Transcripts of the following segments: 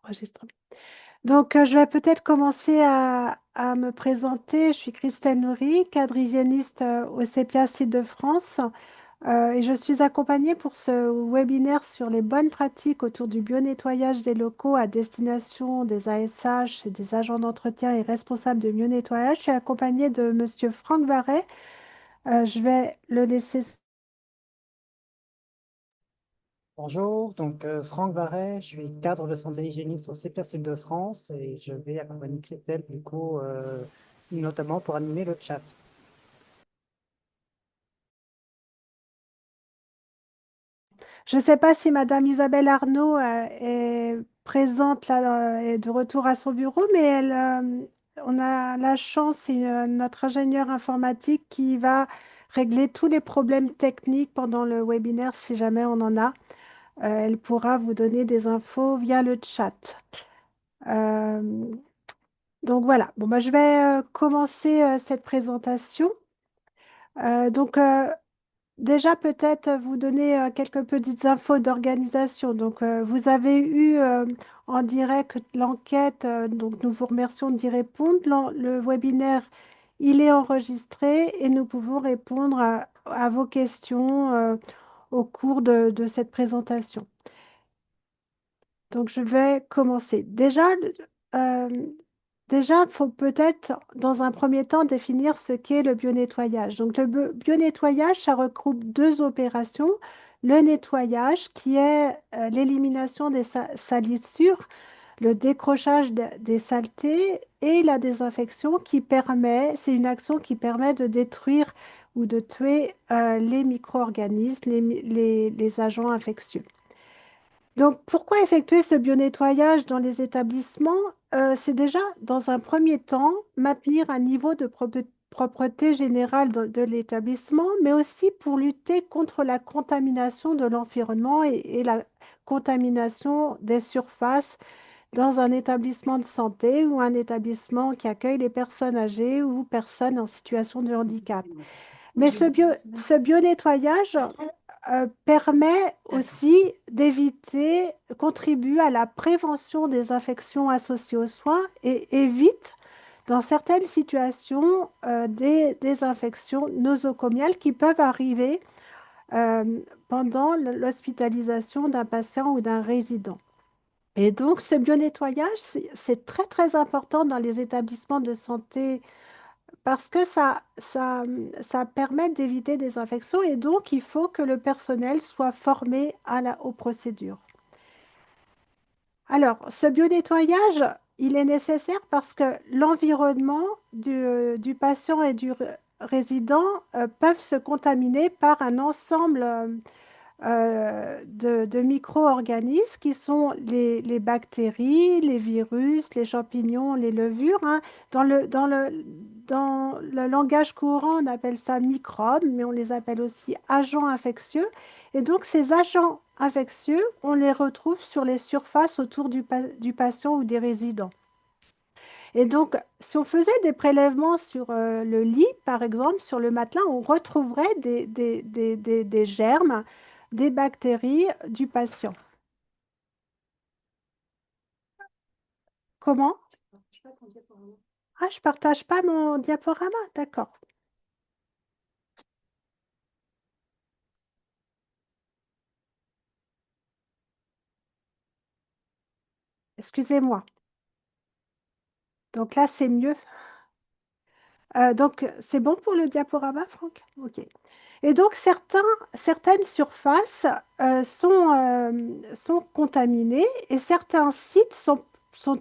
Enregistrement. Donc, je vais peut-être commencer à me présenter. Je suis Christelle Noury, cadre hygiéniste au CPA Île-de-France. Et je suis accompagnée pour ce webinaire sur les bonnes pratiques autour du bio-nettoyage des locaux à destination des ASH et des agents d'entretien et responsables de bio-nettoyage. Je suis accompagnée de Monsieur Franck Varret. Je vais le laisser. Bonjour, donc Franck Varret, je suis cadre de santé hygiéniste au CPS Île-de-France et je vais accompagner Christelle du coup, notamment pour animer le chat. Je ne sais pas si Madame Isabelle Arnaud est présente là, est de retour à son bureau, mais on a la chance, c'est notre ingénieur informatique qui va régler tous les problèmes techniques pendant le webinaire si jamais on en a. Elle pourra vous donner des infos via le chat. Euh, donc voilà, bon, bah, je vais commencer cette présentation. Donc, déjà, peut-être vous donner quelques petites infos d'organisation. Donc, vous avez eu en direct l'enquête, donc nous vous remercions d'y répondre. Le webinaire, il est enregistré et nous pouvons répondre à vos questions au cours de cette présentation. Donc, je vais commencer. Euh, Déjà, il faut peut-être, dans un premier temps, définir ce qu'est le bio-nettoyage. Donc, le bio-nettoyage, ça regroupe deux opérations. Le nettoyage, qui est l'élimination des salissures, le décrochage des saletés, et la désinfection, c'est une action qui permet de détruire ou de tuer les micro-organismes, les agents infectieux. Donc, pourquoi effectuer ce bio-nettoyage dans les établissements? C'est déjà, dans un premier temps, maintenir un niveau de propreté générale de l'établissement, mais aussi pour lutter contre la contamination de l'environnement et la contamination des surfaces dans un établissement de santé ou un établissement qui accueille les personnes âgées ou personnes en situation de handicap. Mais ce bio-nettoyage permet aussi d'éviter, contribue à la prévention des infections associées aux soins et évite, dans certaines situations, des infections nosocomiales qui peuvent arriver euh, pendant l'hospitalisation d'un patient ou d'un résident. Et donc, ce bio-nettoyage, c'est très, très important dans les établissements de santé parce que ça permet d'éviter des infections et donc il faut que le personnel soit formé aux procédures. Alors, ce bio-nettoyage, il est nécessaire parce que l'environnement du patient et du résident peuvent se contaminer par un ensemble de micro-organismes qui sont les bactéries, les virus, les champignons, les levures, hein. Dans le langage courant, on appelle ça microbes, mais on les appelle aussi agents infectieux. Et donc, ces agents infectieux, on les retrouve sur les surfaces autour du patient ou des résidents. Et donc, si on faisait des prélèvements sur le lit, par exemple, sur le matelas, on retrouverait des germes, des bactéries du patient. Comment? Ah, je partage pas mon diaporama, d'accord. Excusez-moi. Donc là, c'est mieux. Donc, c'est bon pour le diaporama, Franck? OK. Et donc, certaines surfaces sont contaminées et certains sites sont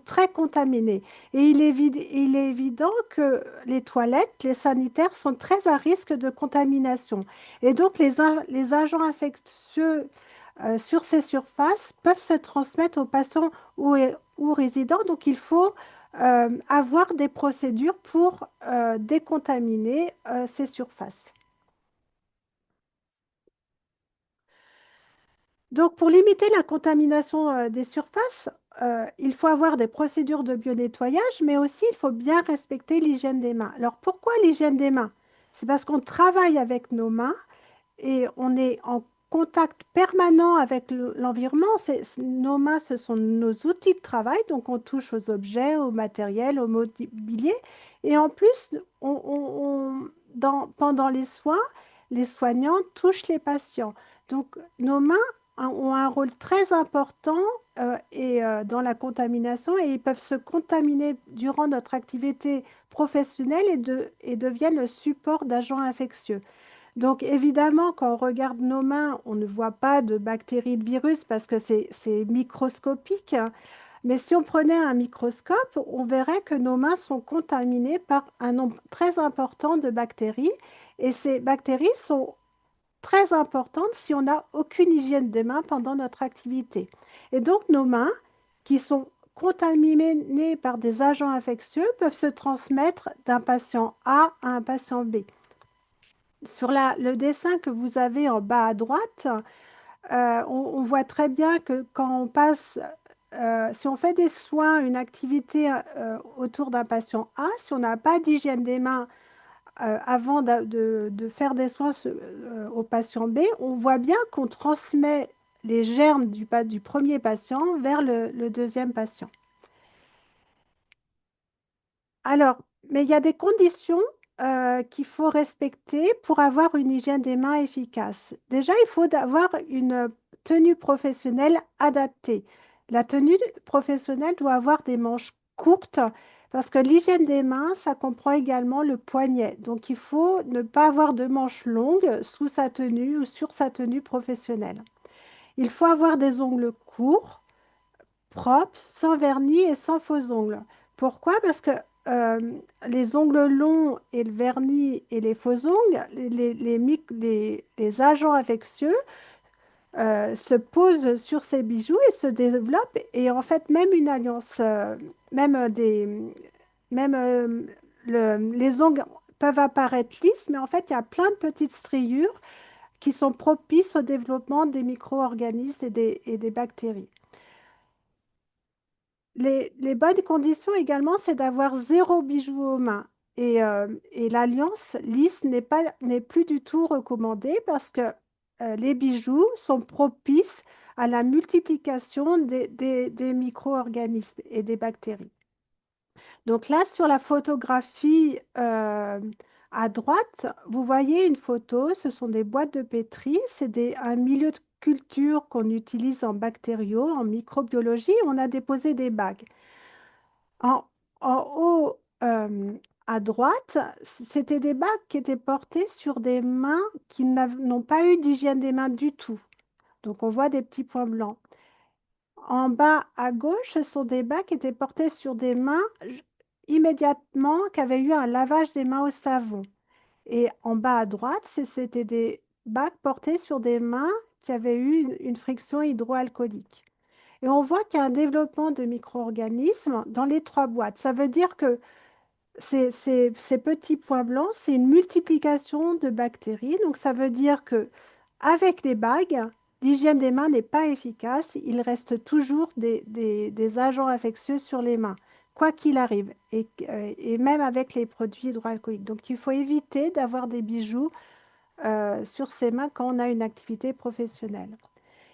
très contaminés. Et il est évident que les toilettes, les sanitaires sont très à risque de contamination. Et donc, les agents infectieux sur ces surfaces peuvent se transmettre aux patients ou résidents. Donc, il faut avoir des procédures pour décontaminer ces surfaces. Donc, pour limiter la contamination des surfaces, il faut avoir des procédures de bio-nettoyage, mais aussi il faut bien respecter l'hygiène des mains. Alors, pourquoi l'hygiène des mains? C'est parce qu'on travaille avec nos mains et on est en contact permanent avec l'environnement. Nos mains, ce sont nos outils de travail, donc on touche aux objets, au matériel, au mobilier. Et en plus, pendant les soins, les soignants touchent les patients. Donc nos mains ont un rôle très important dans la contamination et ils peuvent se contaminer durant notre activité professionnelle et deviennent le support d'agents infectieux. Donc évidemment, quand on regarde nos mains, on ne voit pas de bactéries, de virus parce que c'est microscopique, hein. Mais si on prenait un microscope, on verrait que nos mains sont contaminées par un nombre très important de bactéries. Et ces bactéries sont très importantes si on n'a aucune hygiène des mains pendant notre activité. Et donc nos mains, qui sont contaminées par des agents infectieux, peuvent se transmettre d'un patient A à un patient B. Sur le dessin que vous avez en bas à droite, on voit très bien que quand on passe, si on fait des soins, une activité autour d'un patient A, si on n'a pas d'hygiène des mains avant de faire des soins au patient B, on voit bien qu'on transmet les germes du premier patient vers le deuxième patient. Alors, mais il y a des conditions qu'il faut respecter pour avoir une hygiène des mains efficace. Déjà, il faut avoir une tenue professionnelle adaptée. La tenue professionnelle doit avoir des manches courtes parce que l'hygiène des mains, ça comprend également le poignet. Donc, il faut ne pas avoir de manches longues sous sa tenue ou sur sa tenue professionnelle. Il faut avoir des ongles courts, propre, sans vernis et sans faux ongles. Pourquoi? Parce que euh, les ongles longs et le vernis et les faux ongles, les agents infectieux se posent sur ces bijoux et se développent. Et en fait, même une alliance, même même les ongles peuvent apparaître lisses, mais en fait, il y a plein de petites striures qui sont propices au développement des micro-organismes et des bactéries. Les bonnes conditions également, c'est d'avoir zéro bijou aux mains. Et l'alliance lisse n'est plus du tout recommandée parce que les bijoux sont propices à la multiplication des micro-organismes et des bactéries. Donc là, sur la photographie à droite, vous voyez une photo, ce sont des boîtes de pétri, un milieu de culture qu'on utilise en bactériaux, en microbiologie. On a déposé des bagues. En, en haut à droite, c'était des bagues qui étaient portées sur des mains qui n'ont pas eu d'hygiène des mains du tout. Donc on voit des petits points blancs. En bas à gauche, ce sont des bagues qui étaient portées sur des mains immédiatement qui avaient eu un lavage des mains au savon. Et en bas à droite, c'était des bagues portées sur des mains qui avaient eu une friction hydroalcoolique. Et on voit qu'il y a un développement de micro-organismes dans les trois boîtes. Ça veut dire que ces petits points blancs, c'est une multiplication de bactéries. Donc, ça veut dire que avec les bagues, l'hygiène des mains n'est pas efficace. Il reste toujours des agents infectieux sur les mains, quoi qu'il arrive, et même avec les produits hydroalcooliques. Donc, il faut éviter d'avoir des bijoux sur ses mains quand on a une activité professionnelle.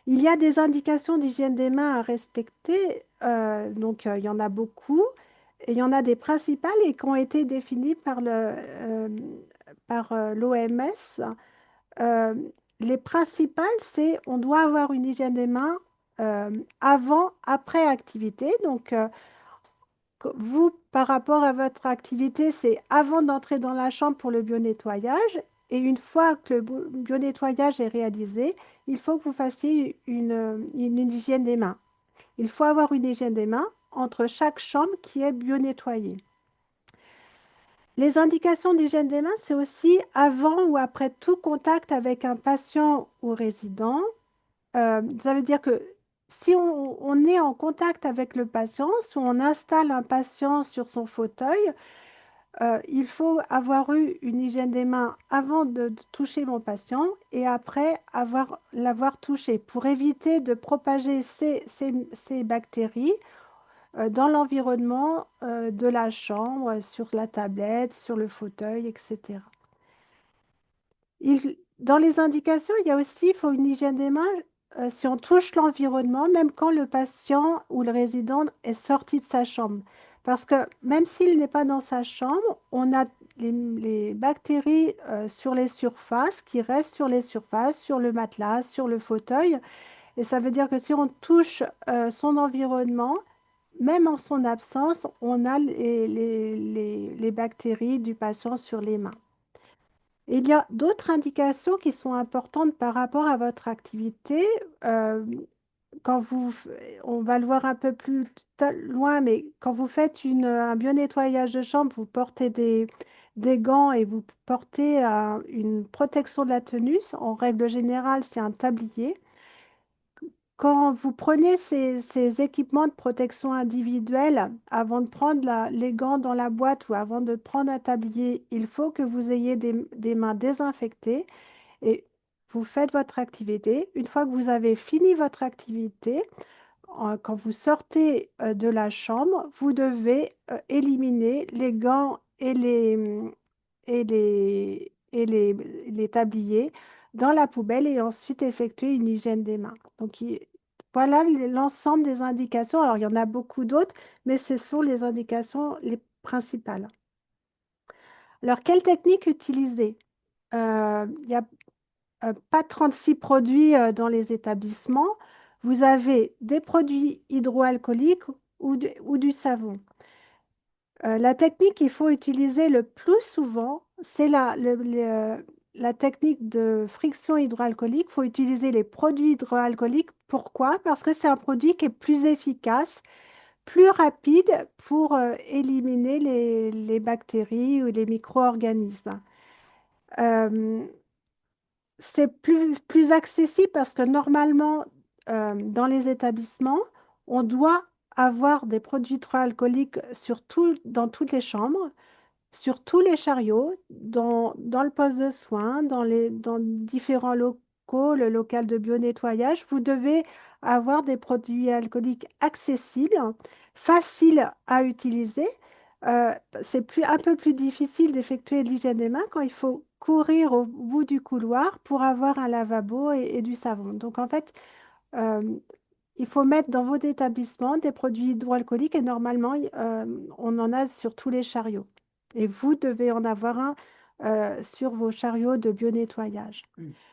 Il y a des indications d'hygiène des mains à respecter, il y en a beaucoup. Et il y en a des principales et qui ont été définies par l'OMS. Euh, les principales, c'est on doit avoir une hygiène des mains avant, après activité. Donc, vous, par rapport à votre activité, c'est avant d'entrer dans la chambre pour le bio-nettoyage. Et une fois que le bio-nettoyage est réalisé, il faut que vous fassiez une hygiène des mains. Il faut avoir une hygiène des mains entre chaque chambre qui est bio-nettoyée. Les indications d'hygiène des mains, c'est aussi avant ou après tout contact avec un patient ou résident. Ça veut dire que si on est en contact avec le patient, si on installe un patient sur son fauteuil, il faut avoir eu une hygiène des mains avant de toucher mon patient et après l'avoir touché pour éviter de propager ces bactéries dans l'environnement de la chambre, sur la tablette, sur le fauteuil, etc. Il- dans les indications, il y a aussi, il faut une hygiène des mains si on touche l'environnement, même quand le patient ou le résident est sorti de sa chambre. Parce que même s'il n'est pas dans sa chambre, on a les bactéries sur les surfaces qui restent sur les surfaces, sur le matelas, sur le fauteuil. Et ça veut dire que si on touche son environnement, même en son absence, on a les bactéries du patient sur les mains. Il y a d'autres indications qui sont importantes par rapport à votre activité. Euh, quand vous, on va le voir un peu plus loin, mais quand vous faites un bio-nettoyage de chambre, vous portez des gants et vous portez une protection de la tenue. En règle générale, c'est un tablier. Quand vous prenez ces équipements de protection individuelle, avant de prendre les gants dans la boîte ou avant de prendre un tablier, il faut que vous ayez des mains désinfectées et vous faites votre activité. Une fois que vous avez fini votre activité, quand vous sortez de la chambre, vous devez éliminer les gants et les tabliers dans la poubelle et ensuite effectuer une hygiène des mains. Donc, voilà l'ensemble des indications. Alors, il y en a beaucoup d'autres, mais ce sont les indications les principales. Alors, quelle technique utiliser? Il n'y a pas 36 produits dans les établissements. Vous avez des produits hydroalcooliques ou du savon. La technique qu'il faut utiliser le plus souvent, c'est la technique de friction hydroalcoolique. Il faut utiliser les produits hydroalcooliques. Pourquoi? Parce que c'est un produit qui est plus efficace, plus rapide pour éliminer les bactéries ou les micro-organismes. Euh, c'est plus accessible parce que normalement, dans les établissements, on doit avoir des produits hydroalcooliques dans toutes les chambres, sur tous les chariots, dans le poste de soins, dans différents locaux, le local de bio-nettoyage, vous devez avoir des produits alcooliques accessibles, faciles à utiliser. C'est un peu plus difficile d'effectuer l'hygiène des mains quand il faut courir au bout du couloir pour avoir un lavabo et du savon. Donc en fait, euh, il faut mettre dans vos établissements des produits hydroalcooliques et normalement, on en a sur tous les chariots. Et vous devez en avoir un sur vos chariots de bio-nettoyage.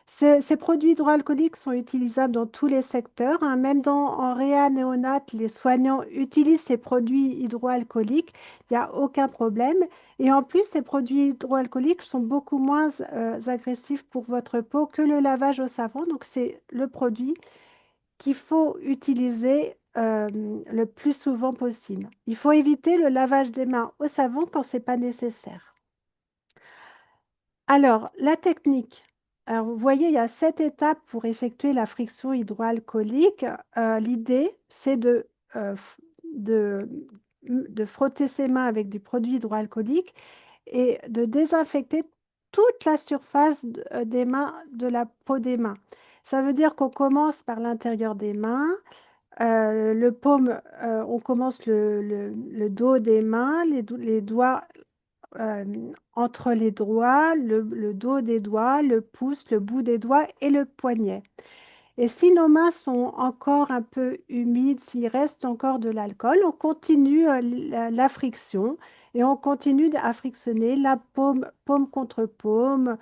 Ces produits hydroalcooliques sont utilisables dans tous les secteurs, hein. Même en réa néonate, les soignants utilisent ces produits hydroalcooliques. Il n'y a aucun problème. Et en plus, ces produits hydroalcooliques sont beaucoup moins agressifs pour votre peau que le lavage au savon. Donc, c'est le produit qu'il faut utiliser le plus souvent possible. Il faut éviter le lavage des mains au savon quand ce n'est pas nécessaire. Alors, la technique. Alors, vous voyez, il y a 7 étapes pour effectuer la friction hydroalcoolique. L'idée, c'est de, de frotter ses mains avec du produit hydroalcoolique et de désinfecter toute la surface des mains, de la peau des mains. Ça veut dire qu'on commence par l'intérieur des mains, le paume, on commence le dos des mains, les doigts euh, entre les doigts, le dos des doigts, le pouce, le bout des doigts et le poignet. Et si nos mains sont encore un peu humides, s'il reste encore de l'alcool, on continue la friction et on continue à frictionner la paume contre paume,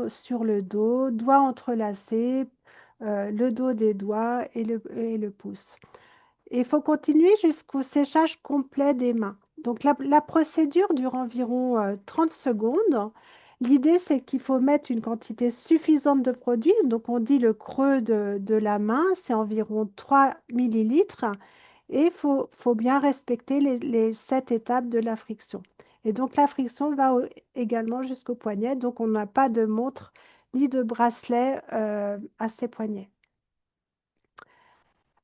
sur le dos, doigts entrelacés, le dos des doigts et le pouce. Et il faut continuer jusqu'au séchage complet des mains. Donc la procédure dure environ 30 secondes. L'idée, c'est qu'il faut mettre une quantité suffisante de produit. Donc on dit le creux de la main, c'est environ 3 millilitres. Et il faut bien respecter les 7 étapes de la friction. Et donc la friction va également jusqu'au poignet. Donc on n'a pas de montre ni de bracelet à ces poignets.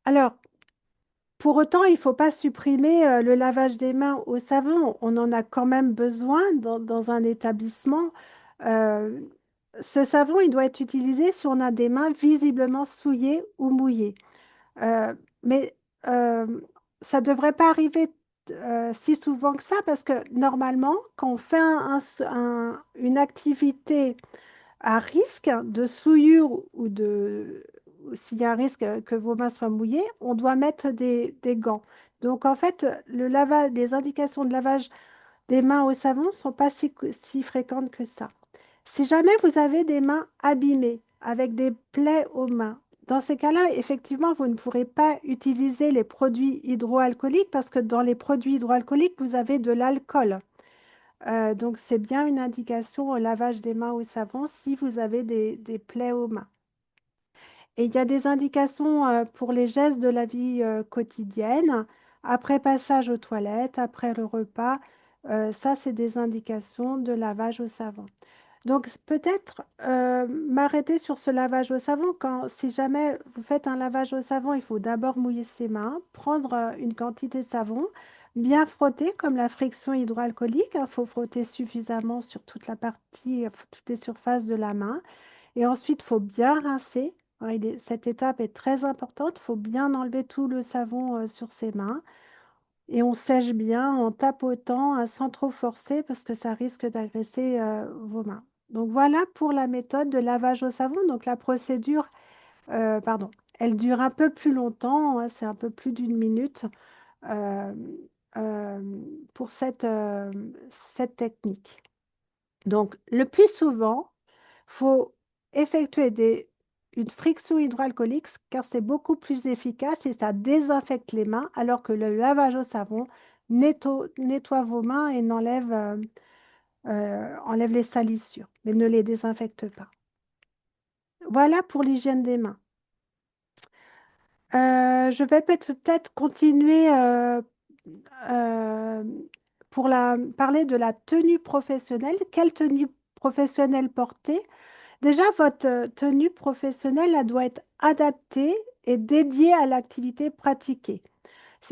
Alors, pour autant, il ne faut pas supprimer le lavage des mains au savon. On en a quand même besoin dans un établissement. Euh, Ce savon, il doit être utilisé si on a des mains visiblement souillées ou mouillées. Euh, mais euh, ça ne devrait pas arriver si souvent que ça parce que normalement, quand on fait une activité à risque de souillure ou s'il y a un risque que vos mains soient mouillées, on doit mettre des gants. Donc en fait, les indications de lavage des mains au savon ne sont pas si fréquentes que ça. Si jamais vous avez des mains abîmées avec des plaies aux mains, dans ces cas-là, effectivement, vous ne pourrez pas utiliser les produits hydroalcooliques parce que dans les produits hydroalcooliques, vous avez de l'alcool. Donc, c'est bien une indication au lavage des mains au savon si vous avez des plaies aux mains. Et il y a des indications pour les gestes de la vie quotidienne, après passage aux toilettes, après le repas. Ça, c'est des indications de lavage au savon. Donc, peut-être m'arrêter sur ce lavage au savon quand, si jamais vous faites un lavage au savon, il faut d'abord mouiller ses mains, prendre une quantité de savon, bien frotter comme la friction hydroalcoolique. Il faut frotter suffisamment sur toute la partie, toutes les surfaces de la main. Et ensuite, il faut bien rincer. Hein, cette étape est très importante. Il faut bien enlever tout le savon sur ses mains. Et on sèche bien en tapotant sans trop forcer parce que ça risque d'agresser vos mains. Donc voilà pour la méthode de lavage au savon. Donc la procédure, pardon, elle dure un peu plus longtemps, hein, c'est un peu plus d'une minute euh, euh, pour cette technique. Donc le plus souvent, faut effectuer une friction hydroalcoolique car c'est beaucoup plus efficace et ça désinfecte les mains alors que le lavage au savon nettoie vos mains et enlève les salissures, mais ne les désinfecte pas. Voilà pour l'hygiène des mains. Je vais peut-être continuer euh, pour parler de la tenue professionnelle. Quelle tenue professionnelle porter? Déjà, votre tenue professionnelle, elle doit être adaptée et dédiée à l'activité pratiquée.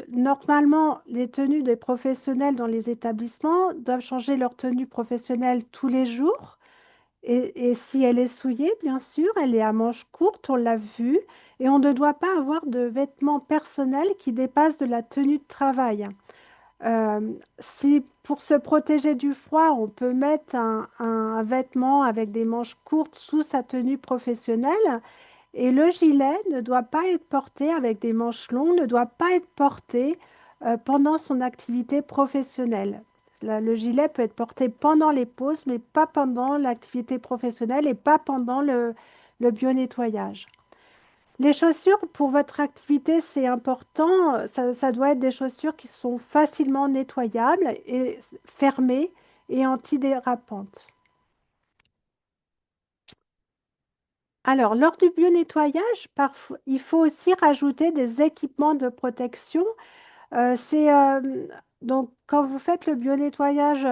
Normalement, les tenues des professionnels dans les établissements doivent changer leur tenue professionnelle tous les jours. Et si elle est souillée, bien sûr, elle est à manches courtes, on l'a vu, et on ne doit pas avoir de vêtements personnels qui dépassent de la tenue de travail. Si pour se protéger du froid, on peut mettre un vêtement avec des manches courtes sous sa tenue professionnelle, et le gilet ne doit pas être porté avec des manches longues, ne doit pas être porté pendant son activité professionnelle. Le gilet peut être porté pendant les pauses, mais pas pendant l'activité professionnelle et pas pendant le bio-nettoyage. Les chaussures, pour votre activité, c'est important. Ça doit être des chaussures qui sont facilement nettoyables et fermées et antidérapantes. Alors, lors du bio-nettoyage, il faut aussi rajouter des équipements de protection. C'est donc quand vous faites le bio-nettoyage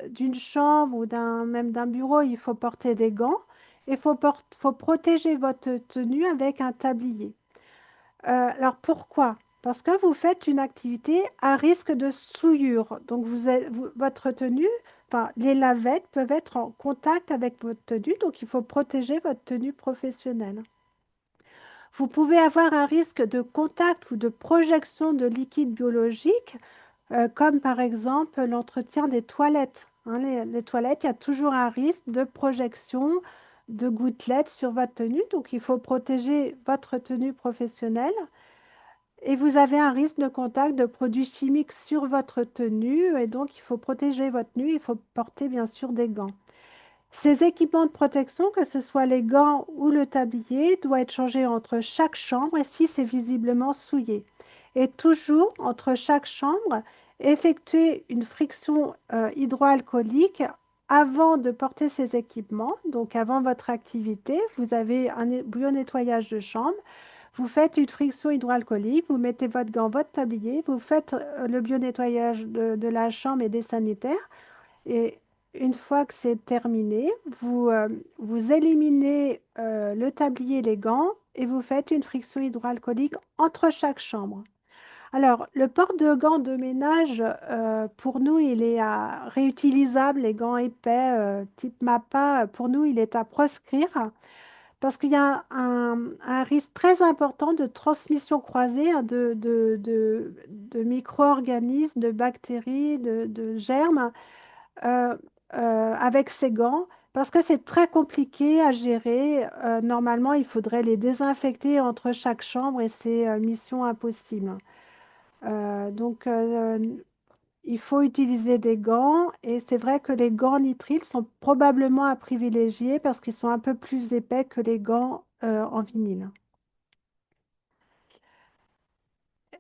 d'une chambre ou même d'un bureau, il faut porter des gants et faut protéger votre tenue avec un tablier. Alors pourquoi? Parce que vous faites une activité à risque de souillure. Donc votre tenue, enfin les lavettes peuvent être en contact avec votre tenue, donc il faut protéger votre tenue professionnelle. Vous pouvez avoir un risque de contact ou de projection de liquide biologique, comme par exemple l'entretien des toilettes. Hein, les toilettes, il y a toujours un risque de projection de gouttelettes sur votre tenue, donc il faut protéger votre tenue professionnelle. Et vous avez un risque de contact de produits chimiques sur votre tenue, et donc il faut protéger votre tenue, il faut porter bien sûr des gants. Ces équipements de protection, que ce soit les gants ou le tablier, doivent être changés entre chaque chambre et si c'est visiblement souillé. Et toujours entre chaque chambre, effectuer une friction hydroalcoolique avant de porter ces équipements. Donc avant votre activité, vous avez un bio-nettoyage de chambre. Vous faites une friction hydroalcoolique, vous mettez votre gant, votre tablier, vous faites le bio-nettoyage de la chambre et des sanitaires. Et une fois que c'est terminé, vous éliminez le tablier et les gants et vous faites une friction hydroalcoolique entre chaque chambre. Alors, le port de gants de ménage, pour nous, il est réutilisable. Les gants épais type MAPA, pour nous, il est à proscrire parce qu'il y a un risque très important de transmission croisée hein, de micro-organismes, de bactéries, de germes euh, avec ces gants parce que c'est très compliqué à gérer. Normalement, il faudrait les désinfecter entre chaque chambre et c'est mission impossible. Donc, il faut utiliser des gants et c'est vrai que les gants nitriles sont probablement à privilégier parce qu'ils sont un peu plus épais que les gants en vinyle.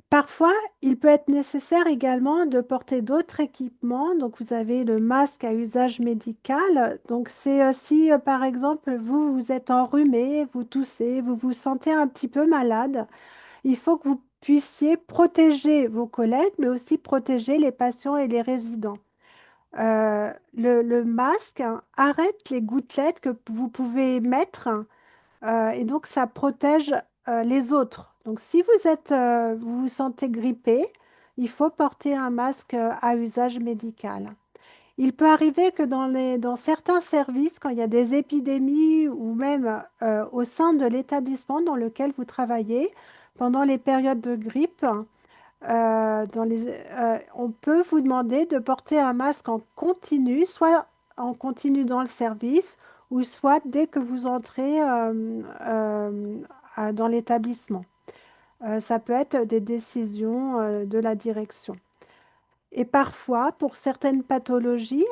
Parfois, il peut être nécessaire également de porter d'autres équipements. Donc, vous avez le masque à usage médical. Donc, c'est si, par exemple, vous êtes enrhumé, vous toussez, vous vous sentez un petit peu malade, il faut que vous puissiez protéger vos collègues, mais aussi protéger les patients et les résidents. Le masque arrête les gouttelettes que vous pouvez mettre et donc ça protège les autres. Donc si vous vous sentez grippé, il faut porter un masque à usage médical. Il peut arriver que dans certains services, quand il y a des épidémies ou même au sein de l'établissement dans lequel vous travaillez, pendant les périodes de grippe, on peut vous demander de porter un masque en continu, soit en continu dans le service, ou soit dès que vous entrez dans l'établissement. Ça peut être des décisions de la direction. Et parfois, pour certaines pathologies,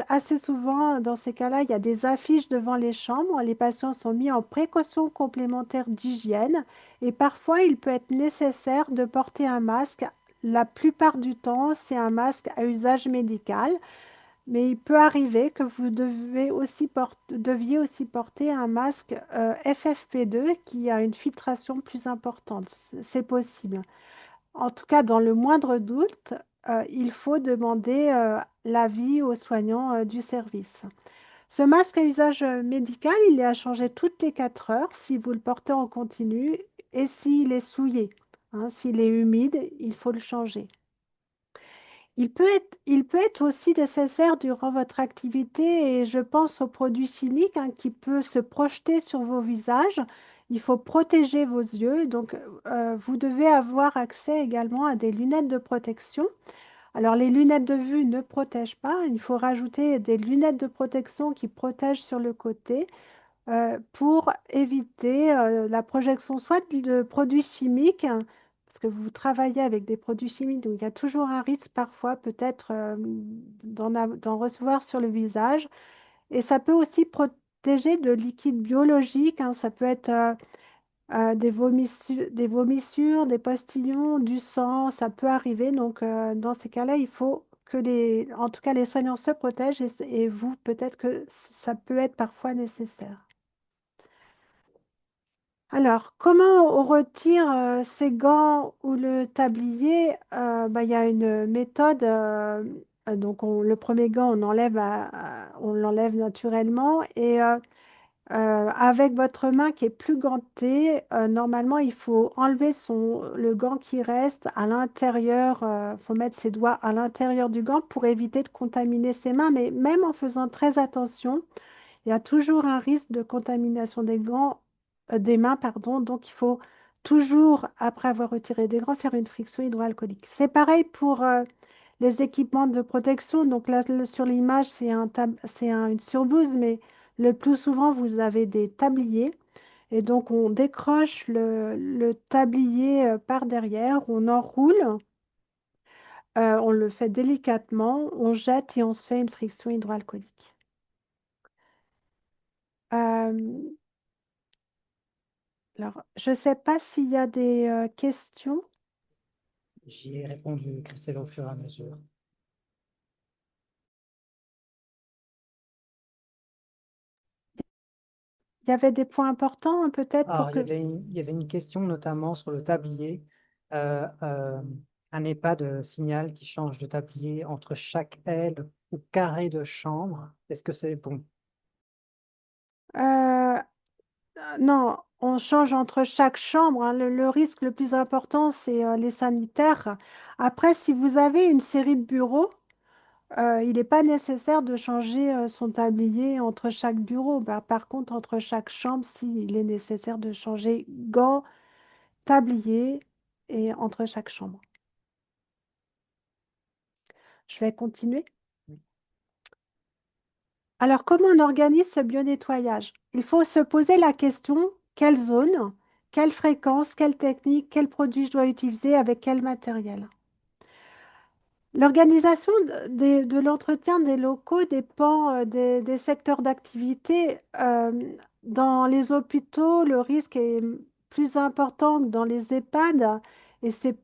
assez souvent dans ces cas-là, il y a des affiches devant les chambres. Les patients sont mis en précaution complémentaire d'hygiène et parfois, il peut être nécessaire de porter un masque. La plupart du temps, c'est un masque à usage médical, mais il peut arriver que deviez aussi porter un masque FFP2 qui a une filtration plus importante. C'est possible. En tout cas, dans le moindre doute, il faut demander l'avis aux soignants du service. Ce masque à usage médical, il est à changer toutes les 4 heures si vous le portez en continu et s'il est souillé. Hein, s'il est humide, il faut le changer. Il peut être aussi nécessaire durant votre activité, et je pense aux produits chimiques hein, qui peuvent se projeter sur vos visages. Il faut protéger vos yeux, donc vous devez avoir accès également à des lunettes de protection. Alors les lunettes de vue ne protègent pas, il faut rajouter des lunettes de protection qui protègent sur le côté pour éviter la projection soit de produits chimiques, hein, parce que vous travaillez avec des produits chimiques, donc il y a toujours un risque parfois peut-être d'en recevoir sur le visage. Et ça peut aussi protéger de liquides biologiques, hein, ça peut être des vomissures, des postillons, du sang, ça peut arriver. Donc dans ces cas-là, il faut en tout cas les soignants se protègent et vous, peut-être que ça peut être parfois nécessaire. Alors, comment on retire ces gants ou le tablier? Il y a une méthode. Donc, le premier gant, on l'enlève naturellement. Et avec votre main qui est plus gantée, normalement, il faut enlever le gant qui reste à l'intérieur. Il faut mettre ses doigts à l'intérieur du gant pour éviter de contaminer ses mains. Mais même en faisant très attention, il y a toujours un risque de contamination des mains, pardon. Donc, il faut toujours, après avoir retiré des gants, faire une friction hydroalcoolique. C'est pareil pour les équipements de protection. Donc là, sur l'image, une surblouse, mais le plus souvent, vous avez des tabliers. Et donc, on décroche le tablier par derrière, on enroule, on le fait délicatement, on jette et on se fait une friction hydroalcoolique. Euh, Alors, je ne sais pas s'il y a des questions. J'y ai répondu, Christelle, au fur et à mesure. Il y avait des points importants, hein, peut-être pour Alors, que... il y avait une question notamment sur le tablier. Euh, euh, un EHPAD signale qui change de tablier entre chaque aile ou carré de chambre. Est-ce que c'est bon? Euh, non, on change entre chaque chambre, hein. Le risque le plus important, c'est les sanitaires. Après, si vous avez une série de bureaux, il n'est pas nécessaire de changer son tablier entre chaque bureau. Bah, par contre, entre chaque chambre, si, il est nécessaire de changer gants, tablier et entre chaque chambre. Je vais continuer. Alors, comment on organise ce bionettoyage? Il faut se poser la question, quelle zone, quelle fréquence, quelle technique, quel produit je dois utiliser avec quel matériel? L'organisation de l'entretien des locaux dépend des secteurs d'activité. Dans les hôpitaux, le risque est plus important que dans les EHPAD et c'est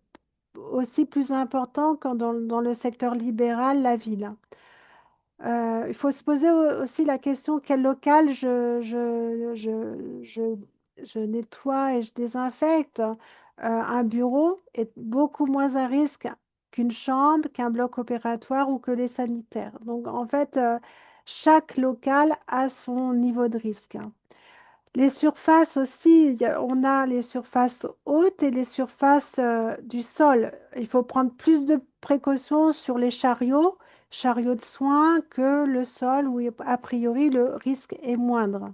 aussi plus important que dans le secteur libéral, la ville. Il faut se poser aussi la question quel local je nettoie et je désinfecte. Un bureau est beaucoup moins à risque qu'une chambre, qu'un bloc opératoire ou que les sanitaires. Donc, en fait, chaque local a son niveau de risque. Les surfaces aussi, on a les surfaces hautes et les surfaces du sol. Il faut prendre plus de précautions sur les chariots de soins, que le sol où a priori le risque est moindre.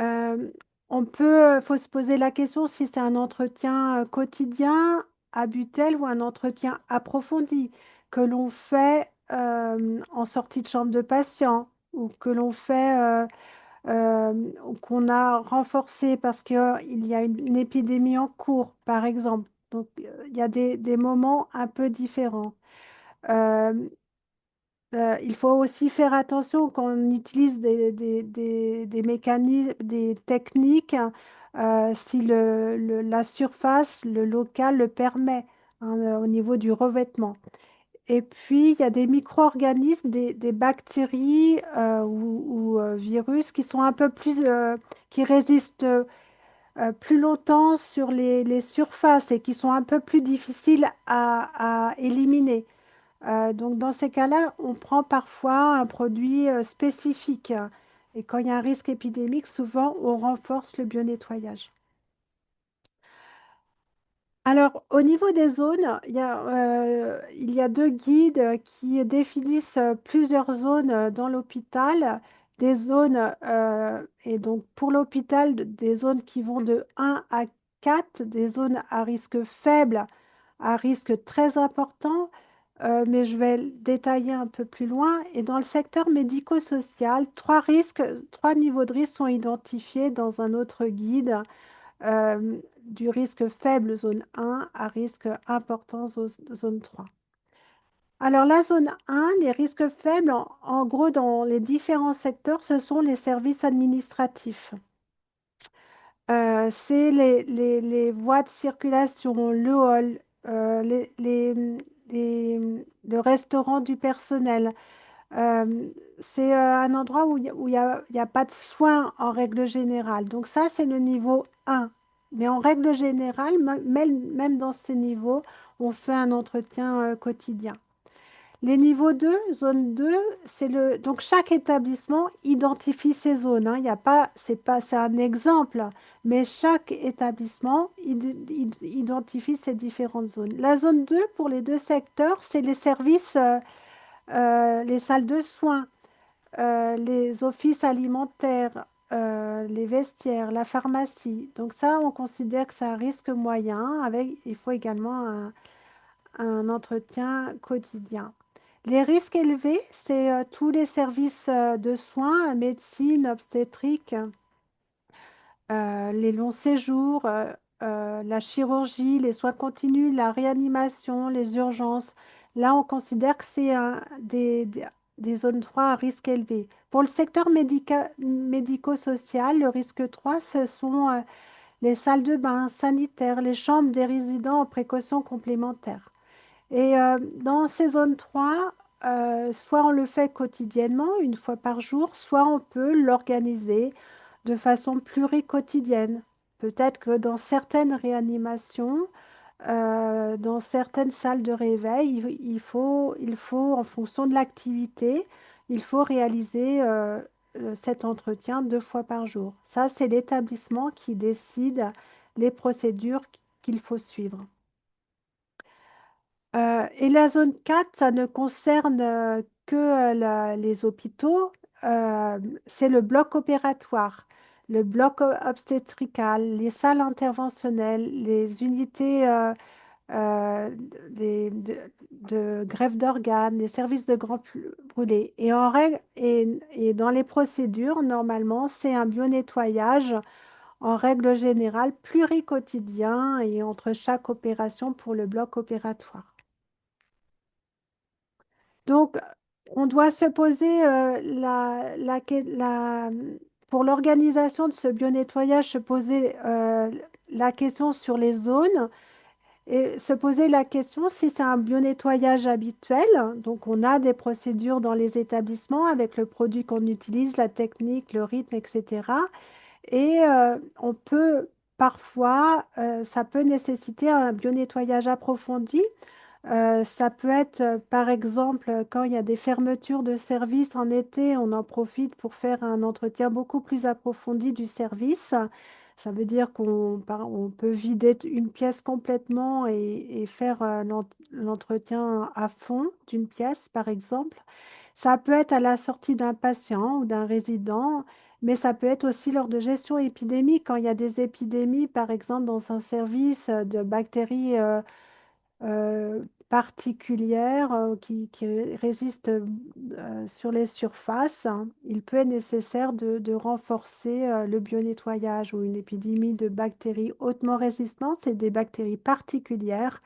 Euh, faut se poser la question si c'est un entretien quotidien, habituel ou un entretien approfondi que l'on fait en sortie de chambre de patient ou que l'on fait qu'on a renforcé parce qu'il y a une épidémie en cours, par exemple. Donc, il y a des moments un peu différents. Euh, il faut aussi faire attention quand on utilise des mécanismes, des techniques, si la surface, le local le permet, hein, au niveau du revêtement. Et puis, il y a des micro-organismes, des bactéries ou virus qui sont un peu plus, qui résistent plus longtemps sur les surfaces et qui sont un peu plus difficiles à éliminer. Donc, dans ces cas-là, on prend parfois un produit spécifique. Et quand il y a un risque épidémique, souvent, on renforce le bionettoyage. Alors, au niveau des zones, il y a deux guides qui définissent plusieurs zones dans l'hôpital. Des zones, et donc pour l'hôpital, des zones qui vont de 1 à 4, des zones à risque faible, à risque très important, mais je vais le détailler un peu plus loin. Et dans le secteur médico-social, trois niveaux de risque sont identifiés dans un autre guide du risque faible zone 1 à risque important zone 3. Alors la zone 1, les risques faibles, en gros dans les différents secteurs, ce sont les services administratifs. C'est les voies de circulation, le hall, le restaurant du personnel. Euh, c'est un endroit il y a pas de soins en règle générale. Donc ça, c'est le niveau 1. Mais en règle générale, même dans ces niveaux, on fait un entretien quotidien. Les niveaux 2, zone 2, donc chaque établissement identifie ses zones, hein. Il y a pas, c'est un exemple, mais chaque établissement identifie ses différentes zones. La zone 2, pour les deux secteurs, c'est les services, les salles de soins, les offices alimentaires, les vestiaires, la pharmacie. Donc ça, on considère que c'est un risque moyen. Il faut également un entretien quotidien. Les risques élevés, c'est tous les services de soins, médecine, obstétrique, les longs séjours, la chirurgie, les soins continus, la réanimation, les urgences. Là, on considère que c'est des zones 3 à risque élevé. Pour le secteur médico-social, le risque 3, ce sont les salles de bain sanitaires, les chambres des résidents en précaution complémentaire. Et dans ces zones 3, soit on le fait quotidiennement, une fois par jour, soit on peut l'organiser de façon pluriquotidienne. Peut-être que dans certaines réanimations, dans certaines salles de réveil, en fonction de l'activité, il faut réaliser cet entretien 2 fois par jour. Ça, c'est l'établissement qui décide les procédures qu'il faut suivre. Et la zone 4, ça ne concerne que les hôpitaux. C'est le bloc opératoire, le bloc obstétrical, les salles interventionnelles, les unités euh, de greffe d'organes, des services de grands brûlés. Et, en règle, et dans les procédures, normalement, c'est un bio-nettoyage en règle générale pluriquotidien et entre chaque opération pour le bloc opératoire. Donc, on doit se poser pour l'organisation de ce bio-nettoyage, se poser la question sur les zones et se poser la question si c'est un bio-nettoyage habituel. Donc, on a des procédures dans les établissements avec le produit qu'on utilise, la technique, le rythme, etc. Et on peut parfois, ça peut nécessiter un bio-nettoyage approfondi. Ça peut être, par exemple, quand il y a des fermetures de services en été, on en profite pour faire un entretien beaucoup plus approfondi du service. Ça veut dire on peut vider une pièce complètement et faire l'entretien à fond d'une pièce, par exemple. Ça peut être à la sortie d'un patient ou d'un résident, mais ça peut être aussi lors de gestion épidémique, quand il y a des épidémies, par exemple, dans un service de bactéries particulières qui résistent sur les surfaces, hein. Il peut être nécessaire de renforcer le bio-nettoyage ou une épidémie de bactéries hautement résistantes, c'est des bactéries particulières.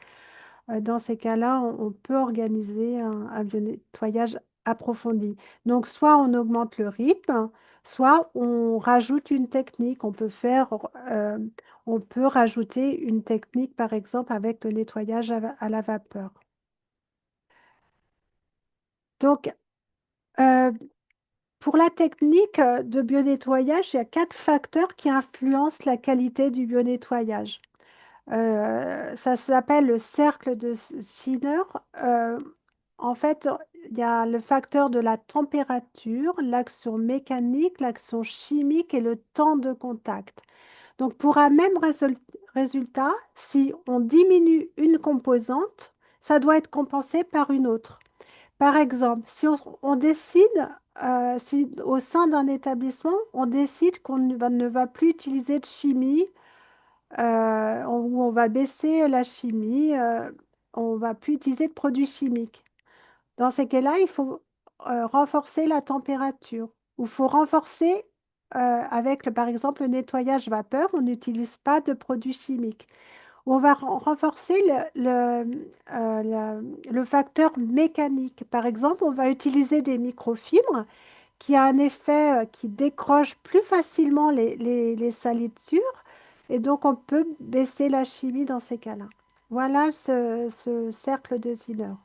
Dans ces cas-là, on peut organiser un nettoyage approfondi. Donc, soit on augmente le rythme, soit on rajoute une technique. On peut rajouter une technique, par exemple, avec le nettoyage à la vapeur. Donc, euh, pour la technique de bio-nettoyage, il y a 4 facteurs qui influencent la qualité du bio-nettoyage. Ça s'appelle le cercle de Skinner. En fait, il y a le facteur de la température, l'action mécanique, l'action chimique et le temps de contact. Donc, pour un même résultat, si on diminue une composante, ça doit être compensé par une autre. Par exemple, si on décide, si au sein d'un établissement, on décide qu'on ne va plus utiliser de chimie où on va baisser la chimie, on va plus utiliser de produits chimiques. Dans ces cas-là, il faut renforcer la température. Ou il faut renforcer avec, par exemple, le nettoyage vapeur, on n'utilise pas de produits chimiques. Ou on va renforcer le facteur mécanique. Par exemple, on va utiliser des microfibres qui a un effet qui décroche plus facilement les salissures et donc on peut baisser la chimie dans ces cas-là. Voilà ce cercle de Ziller.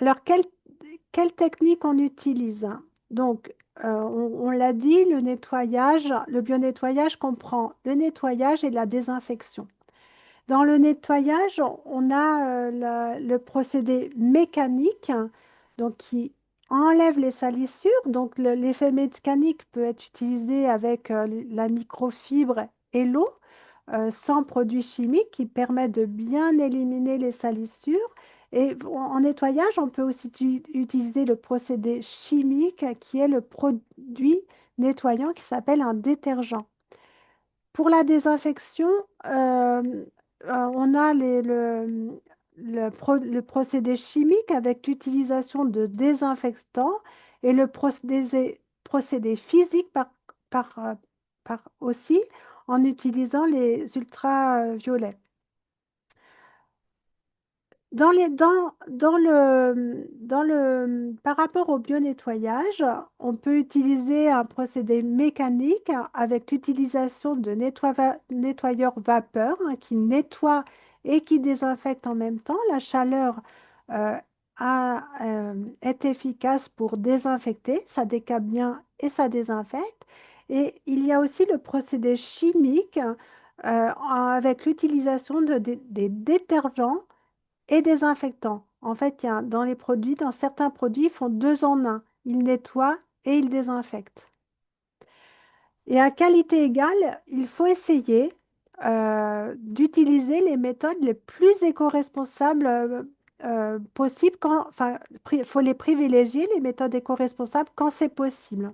Alors, quelle technique on utilise? Donc, on l'a dit, le bio-nettoyage comprend le nettoyage et la désinfection. Dans le nettoyage, on a le procédé mécanique donc qui enlève les salissures. Donc l'effet mécanique peut être utilisé avec la microfibre et l'eau sans produits chimiques qui permettent de bien éliminer les salissures. Et en nettoyage, on peut aussi utiliser le procédé chimique qui est le produit nettoyant qui s'appelle un détergent. Pour la désinfection, on a le procédé chimique avec l'utilisation de désinfectants et le procédé physique par, aussi en utilisant les ultraviolets. Par rapport au bio-nettoyage, on peut utiliser un procédé mécanique avec l'utilisation de nettoyeurs vapeur hein, qui nettoie et qui désinfecte en même temps. La chaleur euh, est efficace pour désinfecter, ça décape bien et ça désinfecte. Et il y a aussi le procédé chimique avec l'utilisation des détergents et désinfectant. En fait, dans les produits, dans certains produits, ils font deux en un. Ils nettoient et ils désinfectent. Et à qualité égale, il faut essayer d'utiliser les méthodes les plus éco-responsables possibles. Enfin, il faut les privilégier, les méthodes éco-responsables, quand c'est possible.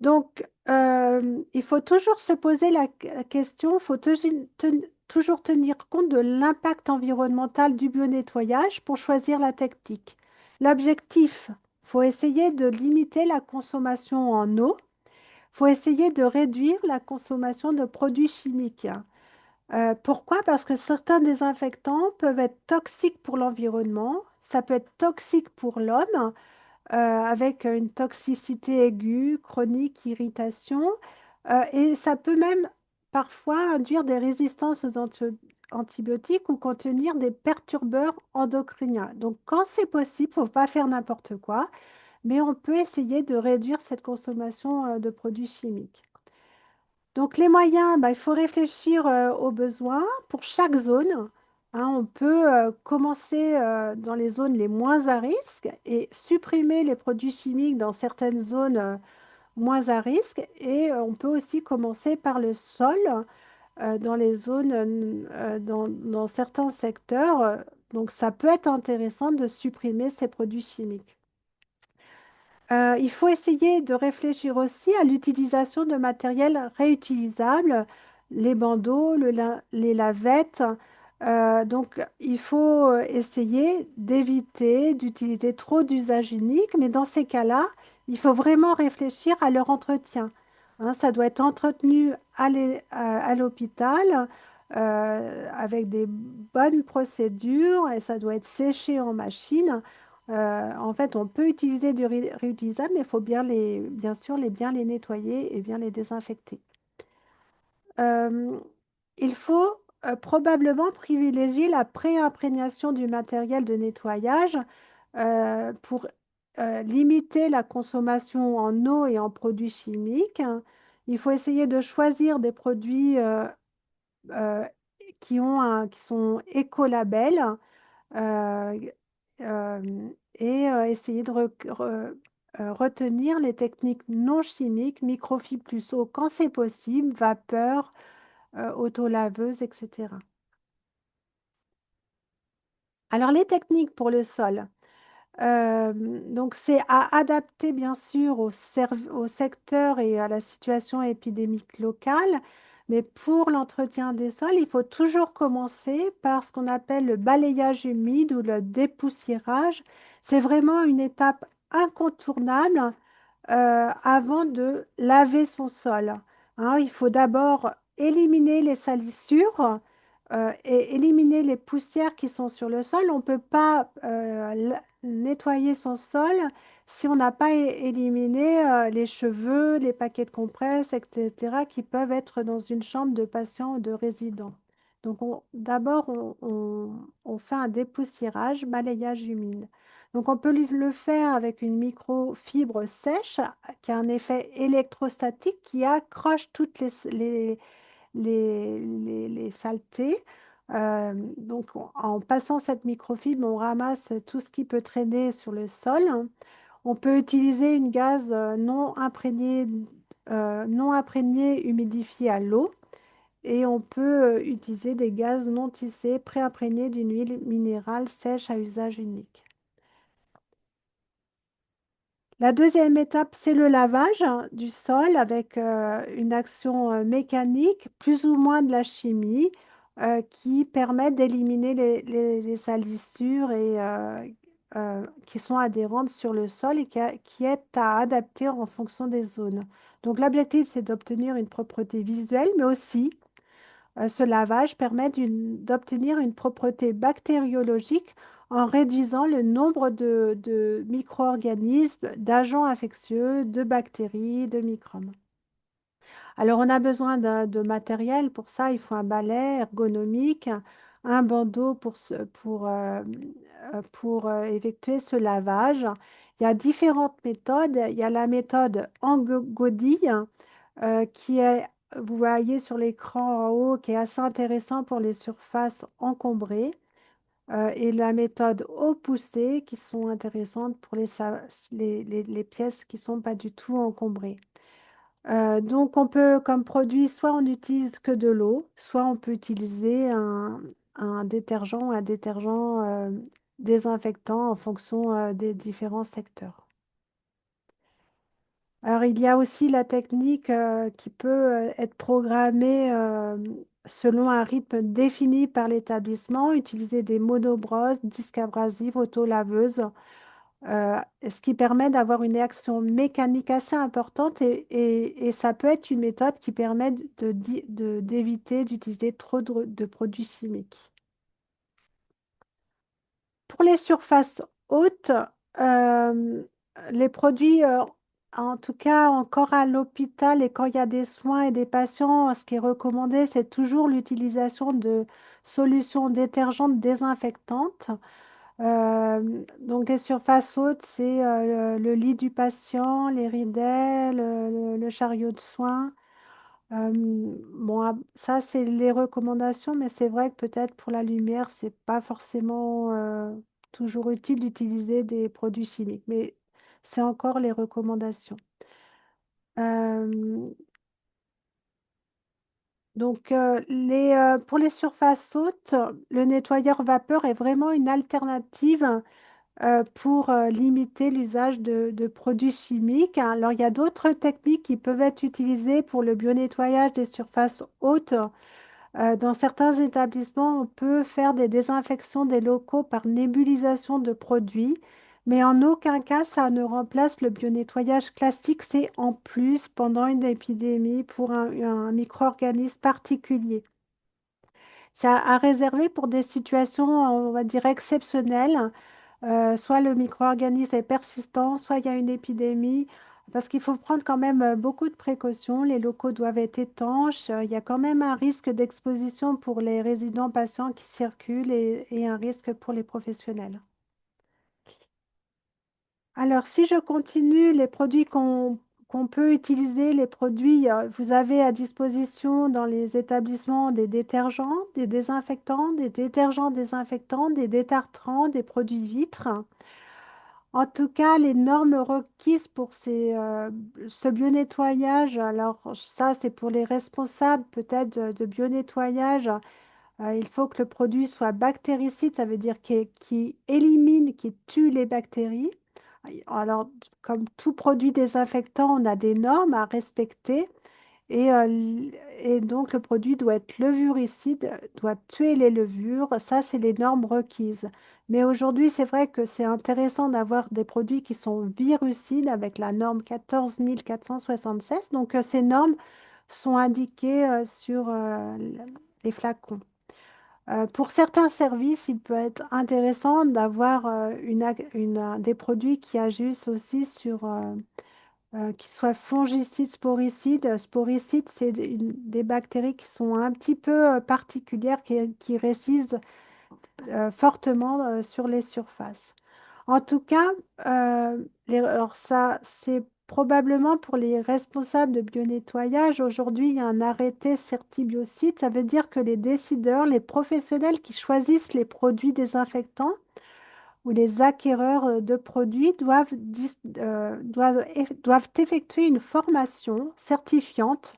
Donc, il faut toujours se poser la question, il faut toujours tenir compte de l'impact environnemental du bio-nettoyage pour choisir la technique. L'objectif, il faut essayer de limiter la consommation en eau, il faut essayer de réduire la consommation de produits chimiques. Pourquoi? Parce que certains désinfectants peuvent être toxiques pour l'environnement, ça peut être toxique pour l'homme, avec une toxicité aiguë, chronique, irritation, et ça peut même parfois induire des résistances aux antibiotiques ou contenir des perturbeurs endocriniens. Donc, quand c'est possible, il ne faut pas faire n'importe quoi, mais on peut essayer de réduire cette consommation de produits chimiques. Donc, les moyens, bah, il faut réfléchir aux besoins pour chaque zone. Hein, on peut commencer dans les zones les moins à risque et supprimer les produits chimiques dans certaines zones moins à risque. Et on peut aussi commencer par le sol dans les zones, dans certains secteurs. Donc, ça peut être intéressant de supprimer ces produits chimiques. Il faut essayer de réfléchir aussi à l'utilisation de matériel réutilisable, les bandeaux, les lavettes. Donc, il faut essayer d'éviter d'utiliser trop d'usages uniques, mais dans ces cas-là, il faut vraiment réfléchir à leur entretien. Hein, ça doit être entretenu à l'hôpital avec des bonnes procédures et ça doit être séché en machine. En fait, on peut utiliser du réutilisable, mais il faut bien sûr bien les nettoyer et bien les désinfecter. Euh, il faut probablement privilégier la pré-imprégnation du matériel de nettoyage pour limiter la consommation en eau et en produits chimiques. Il faut essayer de choisir des produits euh, qui sont écolabels euh, et essayer de retenir les techniques non chimiques, microfibre plus eau quand c'est possible, vapeur, autolaveuse, etc. Alors les techniques pour le sol. Donc, c'est à adapter, bien sûr, au secteur et à la situation épidémique locale. Mais pour l'entretien des sols, il faut toujours commencer par ce qu'on appelle le balayage humide ou le dépoussiérage. C'est vraiment une étape incontournable avant de laver son sol. Hein, il faut d'abord éliminer les salissures et éliminer les poussières qui sont sur le sol. On ne peut pas nettoyer son sol si on n'a pas éliminé les cheveux, les paquets de compresses, etc., qui peuvent être dans une chambre de patient ou de résident. Donc d'abord, on fait un dépoussiérage, balayage humide. Donc, on peut le faire avec une microfibre sèche qui a un effet électrostatique qui accroche toutes les saletés. Donc, en passant cette microfibre, on ramasse tout ce qui peut traîner sur le sol. On peut utiliser une gaz non imprégnée humidifiée à l'eau. Et on peut utiliser des gaz non tissés préimprégnés d'une huile minérale sèche à usage unique. La deuxième étape, c'est le lavage du sol avec une action mécanique, plus ou moins de la chimie, qui permet d'éliminer les salissures et qui sont adhérentes sur le sol et qui est à adapter en fonction des zones. Donc l'objectif, c'est d'obtenir une propreté visuelle, mais aussi ce lavage permet d'obtenir une propreté bactériologique en réduisant le nombre de micro-organismes, d'agents infectieux, de bactéries, de microbes. Alors, on a besoin de matériel. Pour ça, il faut un balai ergonomique, un bandeau pour effectuer ce lavage. Il y a différentes méthodes. Il y a la méthode en godille qui est, vous voyez sur l'écran en haut, qui est assez intéressant pour les surfaces encombrées, et la méthode eau poussée, qui sont intéressantes pour les pièces qui ne sont pas du tout encombrées. Donc, on peut, comme produit, soit on n'utilise que de l'eau, soit on peut utiliser un détergent ou un détergent désinfectant en fonction des différents secteurs. Alors, il y a aussi la technique qui peut être programmée selon un rythme défini par l'établissement, utiliser des monobrosses, disques abrasifs, autolaveuses, ce qui permet d'avoir une action mécanique assez importante et ça peut être une méthode qui permet d'éviter d'utiliser trop de produits chimiques. Pour les surfaces hautes, euh, les produits, en tout cas encore à l'hôpital et quand il y a des soins et des patients, ce qui est recommandé, c'est toujours l'utilisation de solutions détergentes désinfectantes. Donc les surfaces hautes, c'est le lit du patient, les ridelles, le chariot de soins. Bon, ça, c'est les recommandations, mais c'est vrai que peut-être pour la lumière, c'est pas forcément toujours utile d'utiliser des produits chimiques, mais c'est encore les recommandations. Euh, pour les surfaces hautes, le nettoyeur vapeur est vraiment une alternative pour limiter l'usage de produits chimiques. Alors, il y a d'autres techniques qui peuvent être utilisées pour le bio-nettoyage des surfaces hautes. Dans certains établissements, on peut faire des désinfections des locaux par nébulisation de produits, mais en aucun cas ça ne remplace le bio-nettoyage classique. C'est en plus pendant une épidémie pour un micro-organisme particulier. C'est à réserver pour des situations, on va dire, exceptionnelles. Soit le micro-organisme est persistant, soit il y a une épidémie, parce qu'il faut prendre quand même beaucoup de précautions. Les locaux doivent être étanches. Il y a quand même un risque d'exposition pour les résidents patients qui circulent et un risque pour les professionnels. Alors, si je continue, les produits qu'on peut utiliser, les produits, vous avez à disposition dans les établissements des détergents, des désinfectants, des détergents désinfectants, des détartrants, des produits vitres. En tout cas, les normes requises pour ce bio-nettoyage, alors ça, c'est pour les responsables peut-être de bio-nettoyage. Il faut que le produit soit bactéricide, ça veut dire qu'il élimine, qu'il tue les bactéries. Alors, comme tout produit désinfectant, on a des normes à respecter. Et donc, le produit doit être levuricide, doit tuer les levures. Ça, c'est les normes requises. Mais aujourd'hui, c'est vrai que c'est intéressant d'avoir des produits qui sont virucides avec la norme 14476. Donc, ces normes sont indiquées sur les flacons. Pour certains services, il peut être intéressant d'avoir des produits qui agissent aussi sur qu'ils soient fongicides, sporicides. Sporicides, c'est des bactéries qui sont un petit peu particulières, qui résident fortement sur les surfaces. En tout cas, alors ça, c'est probablement pour les responsables de bio-nettoyage. Aujourd'hui, il y a un arrêté Certibiocide. Ça veut dire que les décideurs, les professionnels qui choisissent les produits désinfectants, où les acquéreurs de produits doivent effectuer une formation certifiante,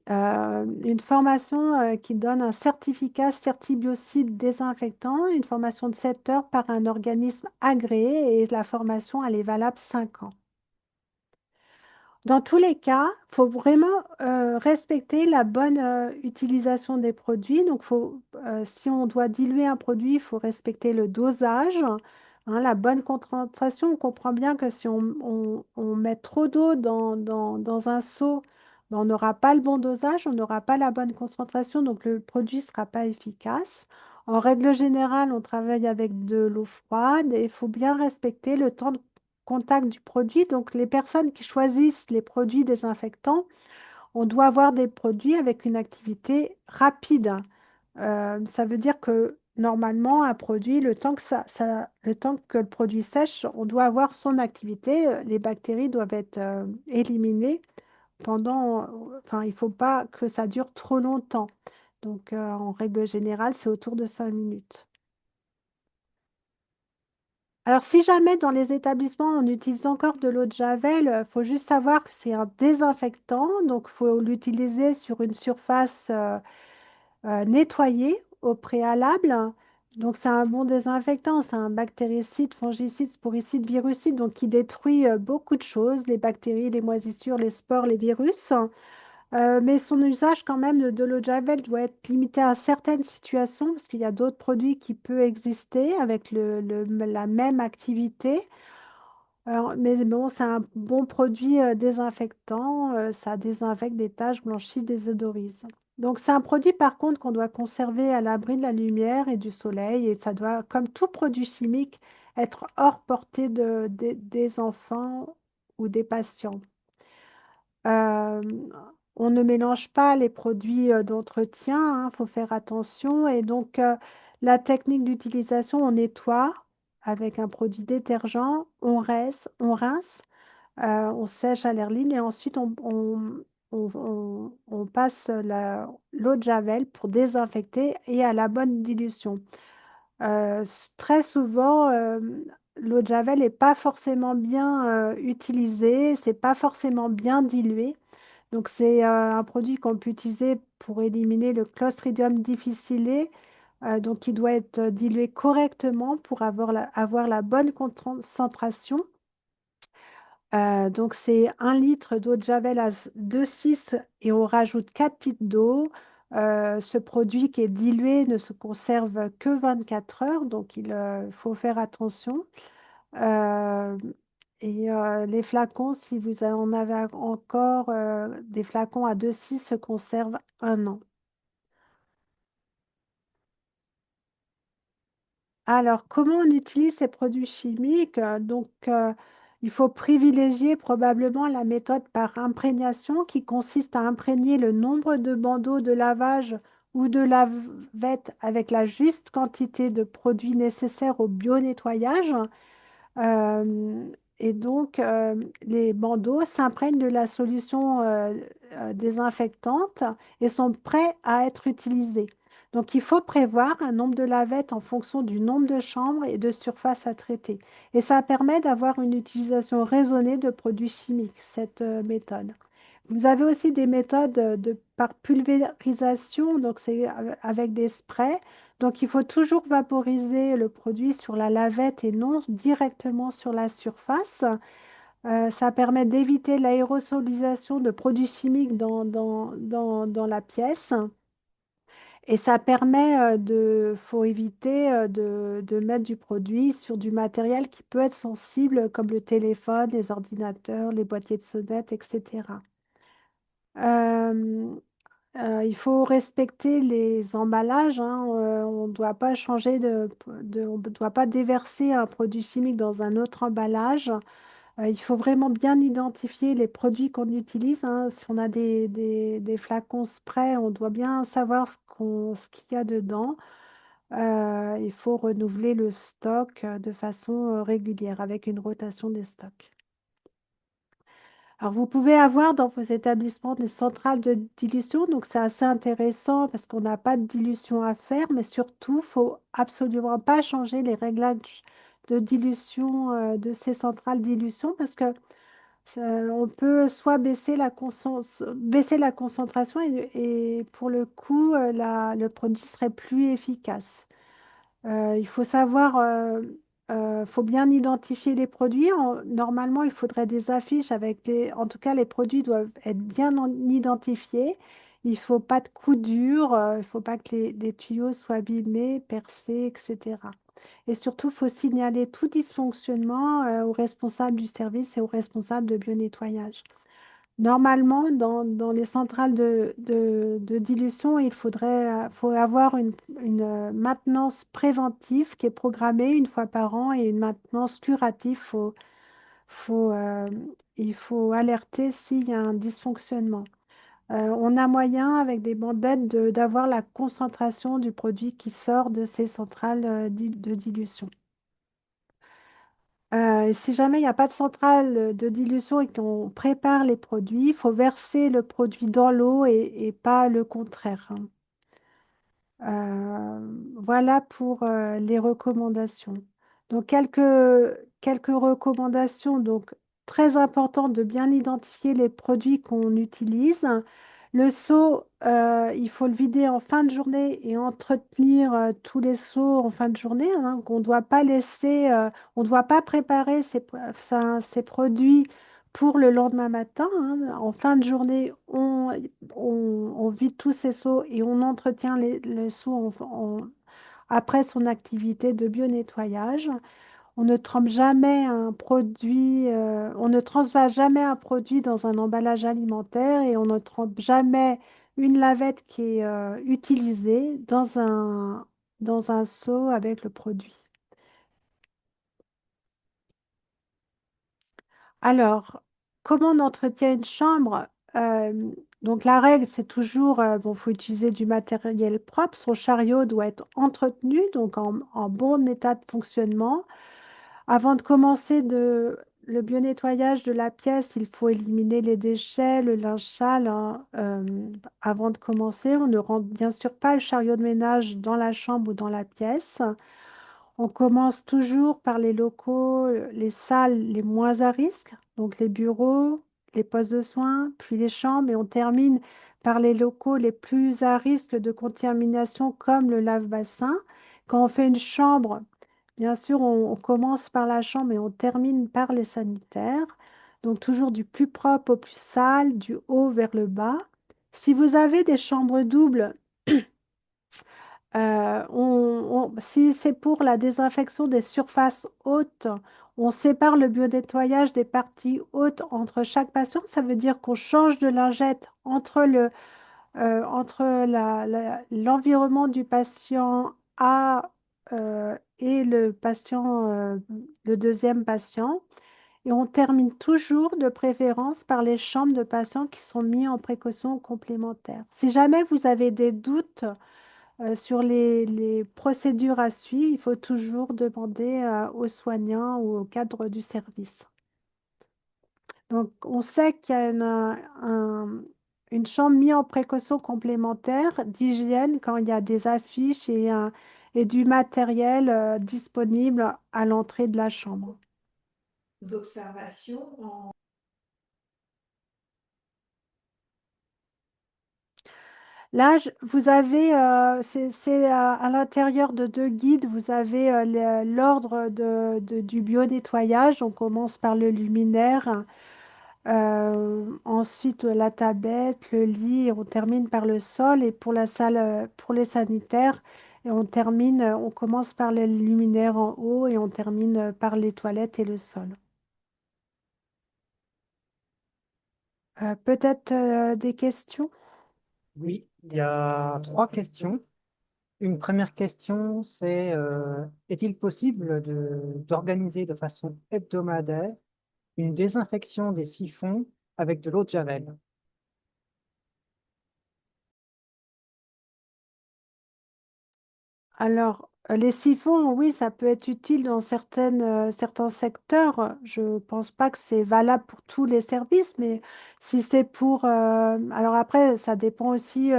une formation qui donne un certificat certibiocide désinfectant, une formation de 7 heures par un organisme agréé et la formation, elle est valable 5 ans. Dans tous les cas, il faut vraiment respecter la bonne utilisation des produits. Donc, si on doit diluer un produit, il faut respecter le dosage, hein, la bonne concentration. On comprend bien que si on met trop d'eau dans un seau, ben, on n'aura pas le bon dosage, on n'aura pas la bonne concentration, donc le produit ne sera pas efficace. En règle générale, on travaille avec de l'eau froide et il faut bien respecter le temps de contact du produit. Donc, les personnes qui choisissent les produits désinfectants, on doit avoir des produits avec une activité rapide. Ça veut dire que normalement, un produit, le temps que le produit sèche, on doit avoir son activité. Les bactéries doivent être éliminées enfin, il ne faut pas que ça dure trop longtemps. Donc, en règle générale, c'est autour de 5 minutes. Alors, si jamais dans les établissements on utilise encore de l'eau de Javel, il faut juste savoir que c'est un désinfectant, donc il faut l'utiliser sur une surface nettoyée au préalable. Donc, c'est un bon désinfectant, c'est un bactéricide, fongicide, sporicide, virucide, donc qui détruit beaucoup de choses, les bactéries, les moisissures, les spores, les virus. Mais son usage quand même de l'eau de Javel doit être limité à certaines situations, parce qu'il y a d'autres produits qui peuvent exister avec la même activité. Mais bon, c'est un bon produit désinfectant. Ça désinfecte des taches, blanchit, désodorise. Donc, c'est un produit par contre qu'on doit conserver à l'abri de la lumière et du soleil. Et ça doit, comme tout produit chimique, être hors portée des enfants ou des patients. Euh, on ne mélange pas les produits d'entretien, il faut faire attention. Et donc, la technique d'utilisation, on nettoie avec un produit détergent, on rince, on sèche à l'air libre et ensuite on passe l'eau de Javel pour désinfecter et à la bonne dilution. Très souvent, l'eau de Javel n'est pas forcément bien utilisée, c'est pas forcément bien dilué. Donc, c'est un produit qu'on peut utiliser pour éliminer le Clostridium difficile. Donc, il doit être dilué correctement pour avoir la bonne concentration. Donc, c'est 1 litre d'eau de Javel à 2,6 et on rajoute 4 litres d'eau. Ce produit qui est dilué ne se conserve que 24 heures, donc il faut faire attention. Euh, les flacons, si vous en avez encore, des flacons à 2,6 se conservent 1 an. Alors, comment on utilise ces produits chimiques? Il faut privilégier probablement la méthode par imprégnation qui consiste à imprégner le nombre de bandeaux de lavage ou de lavette avec la juste quantité de produits nécessaires au bio-nettoyage. Euh, les bandeaux s'imprègnent de la solution désinfectante et sont prêts à être utilisés. Donc, il faut prévoir un nombre de lavettes en fonction du nombre de chambres et de surfaces à traiter. Et ça permet d'avoir une utilisation raisonnée de produits chimiques, cette méthode. Vous avez aussi des méthodes par pulvérisation, donc c'est avec des sprays. Donc il faut toujours vaporiser le produit sur la lavette et non directement sur la surface. Ça permet d'éviter l'aérosolisation de produits chimiques dans la pièce. Et ça permet faut éviter de mettre du produit sur du matériel qui peut être sensible, comme le téléphone, les ordinateurs, les boîtiers de sonnettes, etc. Euh, il faut respecter les emballages, hein. On ne doit pas changer on ne doit pas déverser un produit chimique dans un autre emballage. Il faut vraiment bien identifier les produits qu'on utilise, hein. Si on a des flacons spray, on doit bien savoir ce qu'il y a dedans. Il faut renouveler le stock de façon régulière avec une rotation des stocks. Alors, vous pouvez avoir dans vos établissements des centrales de dilution, donc c'est assez intéressant parce qu'on n'a pas de dilution à faire, mais surtout, il ne faut absolument pas changer les réglages de dilution de ces centrales de dilution parce que on peut soit baisser la concentration et pour le coup, le produit serait plus efficace. Il faut savoir, faut bien identifier les produits. Normalement, il faudrait des affiches avec en tout cas, les produits doivent être bien identifiés. Il ne faut pas de coups durs, il ne faut pas que les tuyaux soient abîmés, percés, etc. Et surtout, il faut signaler tout dysfonctionnement, au responsable du service et au responsable de bio-nettoyage. Normalement, dans les centrales de dilution, faut avoir une maintenance préventive qui est programmée 1 fois par an et une maintenance curative. Faut, euh, il faut alerter s'il y a un dysfonctionnement. On a moyen, avec des bandettes, d'avoir la concentration du produit qui sort de ces centrales de dilution. Et si jamais il n'y a pas de centrale de dilution et qu'on prépare les produits, il faut verser le produit dans l'eau et pas le contraire, hein. Voilà pour les recommandations. Donc, quelques recommandations. Donc, très important de bien identifier les produits qu'on utilise. Le seau, il faut le vider en fin de journée et entretenir tous les seaux en fin de journée, hein. Donc, on ne doit pas laisser, on ne doit pas préparer ces produits pour le lendemain matin, hein. En fin de journée, on vide tous ces seaux et on entretient le seau après son activité de bio-nettoyage. On ne trempe jamais un produit, on ne transvase jamais un produit dans un emballage alimentaire et on ne trempe jamais une lavette qui est utilisée dans un seau avec le produit. Alors, comment on entretient une chambre? Euh, donc la règle, c'est toujours, bon, faut utiliser du matériel propre. Son chariot doit être entretenu, donc en bon état de fonctionnement. Avant de commencer le bio-nettoyage de la pièce, il faut éliminer les déchets, le linge sale, hein. Avant de commencer, on ne rentre bien sûr pas le chariot de ménage dans la chambre ou dans la pièce. On commence toujours par les locaux, les salles les moins à risque, donc les bureaux, les postes de soins, puis les chambres, et on termine par les locaux les plus à risque de contamination comme le lave-bassin. Quand on fait une chambre, bien sûr, on commence par la chambre et on termine par les sanitaires. Donc toujours du plus propre au plus sale, du haut vers le bas. Si vous avez des chambres doubles, si c'est pour la désinfection des surfaces hautes, on sépare le biodétoyage des parties hautes entre chaque patient. Ça veut dire qu'on change de lingette entre l'environnement du patient A et le deuxième patient. Et on termine toujours de préférence par les chambres de patients qui sont mis en précaution complémentaire. Si jamais vous avez des doutes, sur les procédures à suivre, il faut toujours demander aux soignants ou au cadre du service. Donc, on sait qu'il y a une chambre mise en précaution complémentaire d'hygiène quand il y a des affiches et du matériel disponible à l'entrée de la chambre. Là, vous avez, c'est à l'intérieur de deux guides, vous avez l'ordre du bio-nettoyage. On commence par le luminaire, ensuite la tablette, le lit, et on termine par le sol. Et pour la salle, pour les sanitaires, et on commence par les luminaires en haut et on termine par les toilettes et le sol. Peut-être des questions? Oui, il y a trois questions. Une première question, c'est est-il possible d'organiser de façon hebdomadaire une désinfection des siphons avec de l'eau de Javel? Alors, les siphons, oui, ça peut être utile dans certains secteurs. Je pense pas que c'est valable pour tous les services, mais si c'est pour... alors après, ça dépend aussi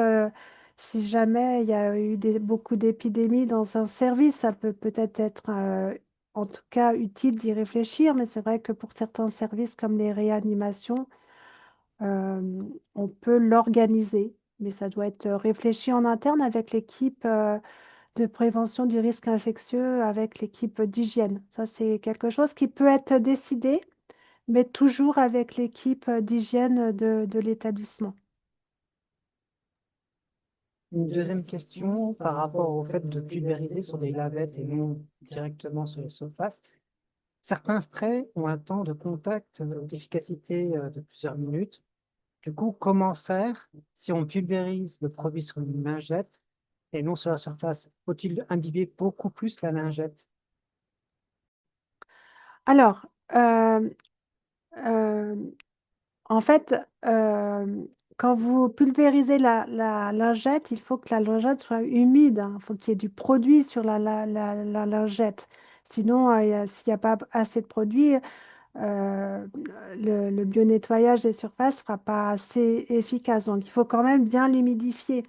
si jamais il y a eu beaucoup d'épidémies dans un service, ça peut peut-être être, en tout cas utile d'y réfléchir, mais c'est vrai que pour certains services comme les réanimations, euh, on peut l'organiser, mais ça doit être réfléchi en interne avec l'équipe de prévention du risque infectieux avec l'équipe d'hygiène. Ça, c'est quelque chose qui peut être décidé, mais toujours avec l'équipe d'hygiène de l'établissement. Une deuxième question par rapport au fait de pulvériser sur des lavettes et non directement sur les surfaces. Certains sprays ont un temps de contact d'efficacité de plusieurs minutes. Du coup, comment faire si on pulvérise le produit sur une lingette et non sur la surface? Faut-il imbiber beaucoup plus la lingette? Alors, euh, en fait, quand vous pulvérisez la lingette, il faut que la lingette soit humide, hein. Il faut qu'il y ait du produit sur la lingette. Sinon, s'il n'y a pas assez de produit, euh, le bio-nettoyage des surfaces ne sera pas assez efficace. Donc, il faut quand même bien l'humidifier.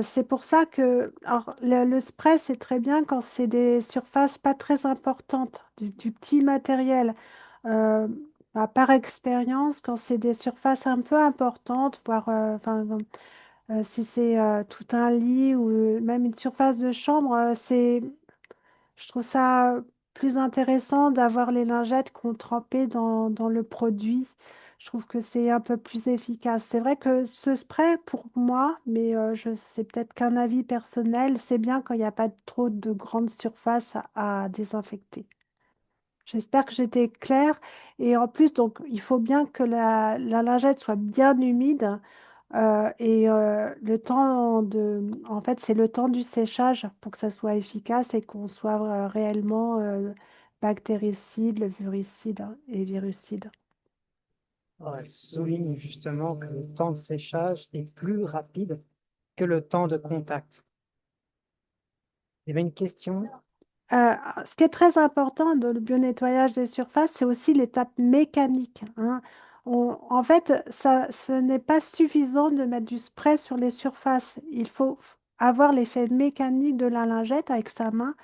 C'est pour ça que alors, le spray, c'est très bien quand c'est des surfaces pas très importantes, du petit matériel. Euh, Bah, par expérience, quand c'est des surfaces un peu importantes, voire si c'est tout un lit ou même une surface de chambre, je trouve ça plus intéressant d'avoir les lingettes qu'on trempait dans le produit. Je trouve que c'est un peu plus efficace. C'est vrai que ce spray, pour moi, mais c'est peut-être qu'un avis personnel, c'est bien quand il n'y a pas trop de grandes surfaces à désinfecter. J'espère que j'étais claire. Et en plus, donc, il faut bien que la lingette soit bien humide. Le temps en fait, c'est le temps du séchage pour que ça soit efficace et qu'on soit réellement bactéricide, levuricide et virucide. Alors, elle souligne justement que le temps de séchage est plus rapide que le temps de contact. Il y avait une question. Euh, Ce qui est très important dans le bio-nettoyage des surfaces, c'est aussi l'étape mécanique, hein. En fait, ce n'est pas suffisant de mettre du spray sur les surfaces. Il faut avoir l'effet mécanique de la lingette avec sa main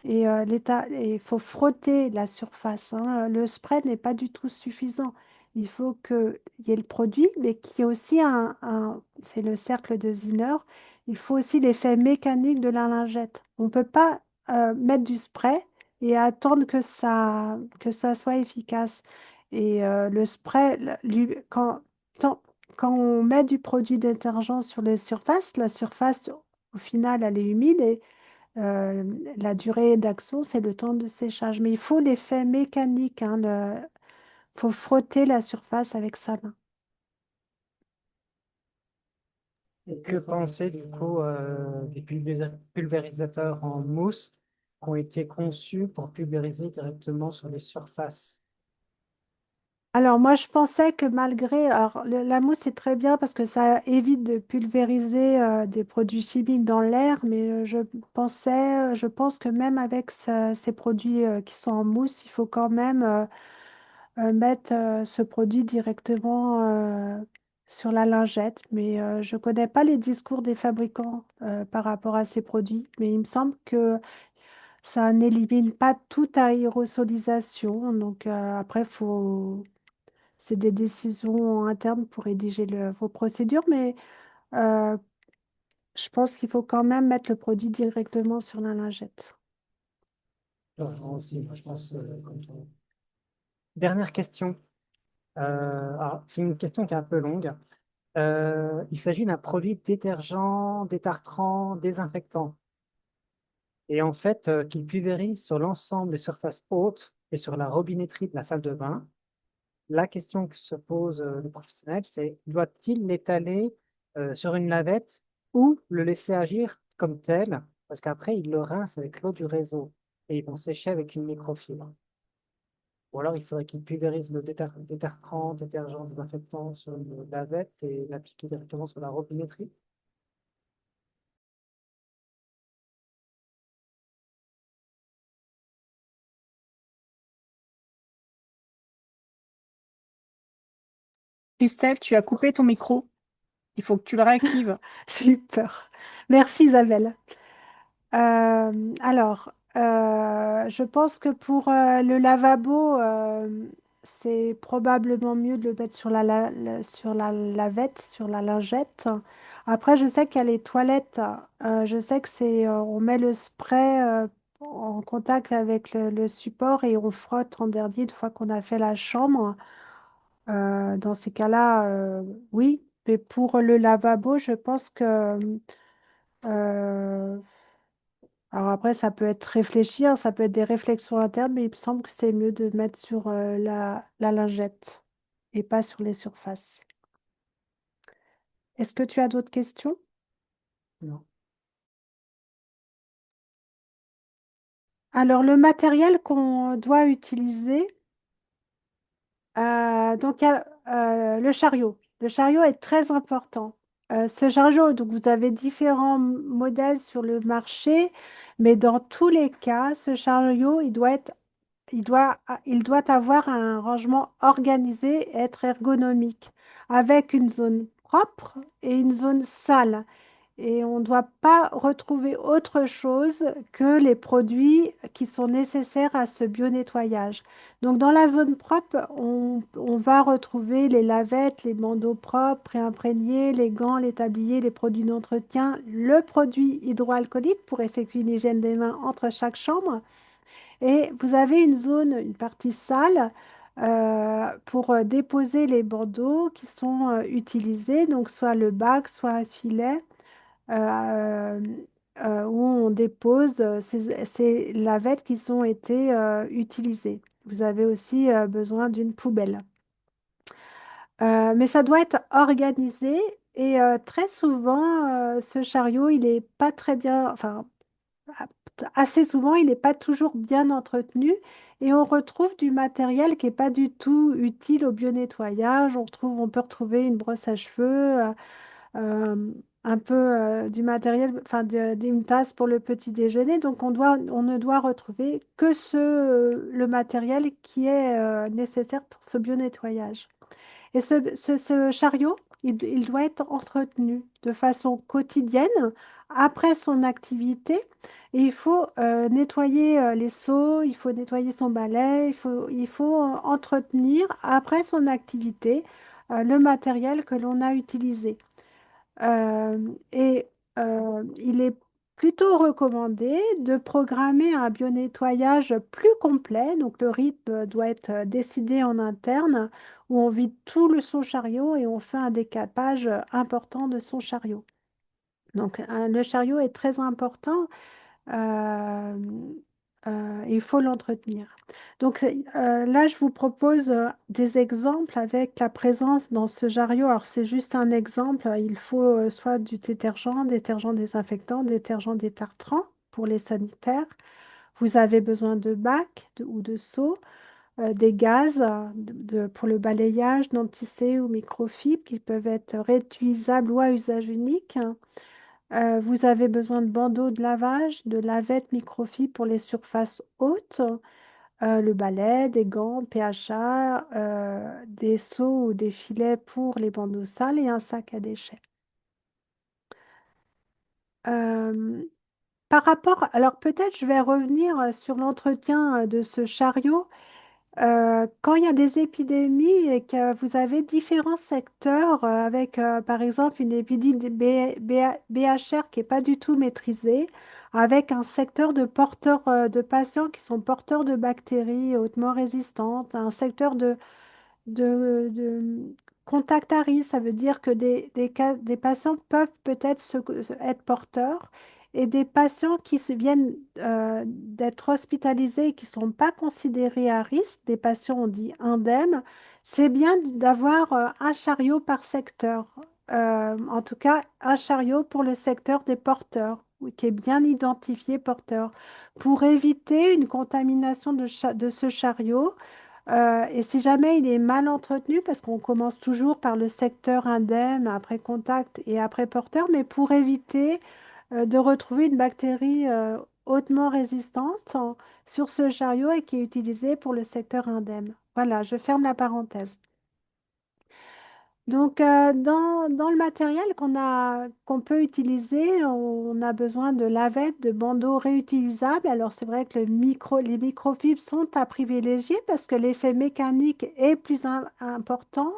et il faut frotter la surface, hein. Le spray n'est pas du tout suffisant. Il faut qu'il y ait le produit, mais qu'il y ait aussi c'est le cercle de Zinner. Il faut aussi l'effet mécanique de la lingette. On ne peut pas mettre du spray et attendre que ça soit efficace. Et le spray, tant- quand on met du produit détergent sur les surfaces, la surface, au final, elle est humide et euh, la durée d'action, c'est le temps de séchage. Mais il faut l'effet mécanique, hein, il faut frotter la surface avec sa main. Et que penser du coup des pulvérisateurs en mousse qui ont été conçus pour pulvériser directement sur les surfaces? Alors moi, je pensais que malgré... Alors, la mousse, c'est très bien parce que ça évite de pulvériser des produits chimiques dans l'air, mais je pense que même avec ces produits qui sont en mousse, il faut quand même mettre ce produit directement sur la lingette. Mais je ne connais pas les discours des fabricants par rapport à ces produits, mais il me semble que ça n'élimine pas toute aérosolisation. Donc après, c'est des décisions internes pour rédiger vos procédures, mais euh, je pense qu'il faut quand même mettre le produit directement sur la lingette. Aussi, moi, je pense, Dernière question. C'est une question qui est un peu longue. Il s'agit d'un produit détergent, détartrant, désinfectant. Et en fait, qui pulvérise sur l'ensemble des surfaces hautes et sur la robinetterie de la salle de bain. La question que se pose le professionnel, c'est doit-il l'étaler sur une lavette ou le laisser agir comme tel? Parce qu'après, il le rince avec l'eau du réseau et ils vont sécher avec une microfibre. Ou alors, il faudrait qu'il pulvérise le détergent, détergent, désinfectant sur une lavette et l'appliquer directement sur la robinetterie. Christelle, tu as coupé ton micro. Il faut que tu le réactives. J'ai eu peur. Merci Isabelle. Je pense que pour le lavabo, c'est probablement mieux de le mettre sur sur la lavette, sur la lingette. Après, je sais qu'il y a les toilettes. Je sais que on met le spray en contact avec le support et on frotte en dernier une fois qu'on a fait la chambre. Dans ces cas-là, oui. Mais pour le lavabo, je pense que euh, alors après, ça peut être réfléchir, ça peut être des réflexions internes, mais il me semble que c'est mieux de mettre sur la lingette et pas sur les surfaces. Est-ce que tu as d'autres questions? Non. Alors, le matériel qu'on doit utiliser, donc il y a le chariot. Le chariot est très important. Ce chariot, donc vous avez différents modèles sur le marché, mais dans tous les cas, ce chariot, il doit avoir un rangement organisé et être ergonomique, avec une zone propre et une zone sale. et on ne doit pas retrouver autre chose que les produits qui sont nécessaires à ce bio-nettoyage. Donc dans la zone propre, on va retrouver les lavettes, les bandeaux propres, préimprégnés, les gants, les tabliers, les produits d'entretien, le produit hydroalcoolique pour effectuer une hygiène des mains entre chaque chambre. Et vous avez une zone, une partie salle pour déposer les bandeaux qui sont utilisés, donc soit le bac, soit un filet euh, où on dépose ces lavettes qui ont été utilisées. Vous avez aussi besoin d'une poubelle. Mais ça doit être organisé et très souvent, ce chariot, il n'est pas très bien, enfin, assez souvent, il n'est pas toujours bien entretenu et on retrouve du matériel qui n'est pas du tout utile au bio-nettoyage. On peut retrouver une brosse à cheveux, euh, un peu du matériel, enfin une tasse pour le petit déjeuner. Donc on ne doit retrouver que le matériel qui est nécessaire pour ce bio-nettoyage. Et ce chariot, il doit être entretenu de façon quotidienne après son activité. Et il faut nettoyer les seaux, il faut nettoyer son balai, il faut entretenir après son activité le matériel que l'on a utilisé. Euh, et il est plutôt recommandé de programmer un bio-nettoyage plus complet. Donc le rythme doit être décidé en interne, où on vide tout son chariot et on fait un décapage important de son chariot. Donc le chariot est très important, euh, il faut l'entretenir. Donc là, je vous propose des exemples avec la présence dans ce chariot. Alors c'est juste un exemple. Il faut soit du détergent désinfectant, détergent détartrant pour les sanitaires. Vous avez besoin de bacs ou de seaux, des gaz pour le balayage, dentifrice ou microfibre qui peuvent être réutilisables ou à usage unique. Vous avez besoin de bandeaux de lavage, de lavettes microfibres pour les surfaces hautes, le balai, des gants, PHA, des seaux ou des filets pour les bandeaux sales et un sac à déchets. Euh, Par rapport, alors peut-être je vais revenir sur l'entretien de ce chariot. Quand il y a des épidémies et que vous avez différents secteurs avec, par exemple, une épidémie de BHR qui n'est pas du tout maîtrisée, avec un secteur de porteurs, de patients qui sont porteurs de bactéries hautement résistantes, un secteur de contact à risque, ça veut dire que des patients peuvent peut-être être porteurs et des patients qui viennent d'être hospitalisés et qui ne sont pas considérés à risque, des patients, on dit indemnes, c'est bien d'avoir un chariot par secteur. En tout cas, un chariot pour le secteur des porteurs, oui, qui est bien identifié porteur, pour éviter une contamination de ce chariot et si jamais il est mal entretenu, parce qu'on commence toujours par le secteur indemne, après contact et après porteur, mais pour éviter de retrouver une bactérie hautement résistante sur ce chariot et qui est utilisée pour le secteur indemne. Voilà, je ferme la parenthèse. Donc, dans le matériel qu'on peut utiliser, on a besoin de lavettes, de bandeaux réutilisables. Alors, c'est vrai que les microfibres sont à privilégier parce que l'effet mécanique est plus important.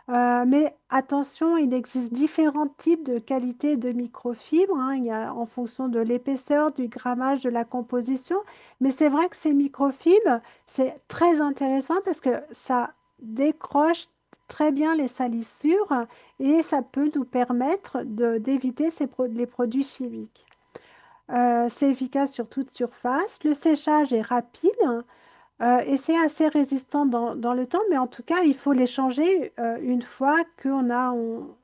Mais attention, il existe différents types de qualités de microfibres, hein. Il y a en fonction de l'épaisseur, du grammage, de la composition. Mais c'est vrai que ces microfibres, c'est très intéressant parce que ça décroche très bien les salissures et ça peut nous permettre d'éviter les produits chimiques. C'est efficace sur toute surface. Le séchage est rapide. Et c'est assez résistant dans le temps, mais en tout cas, il faut les changer une fois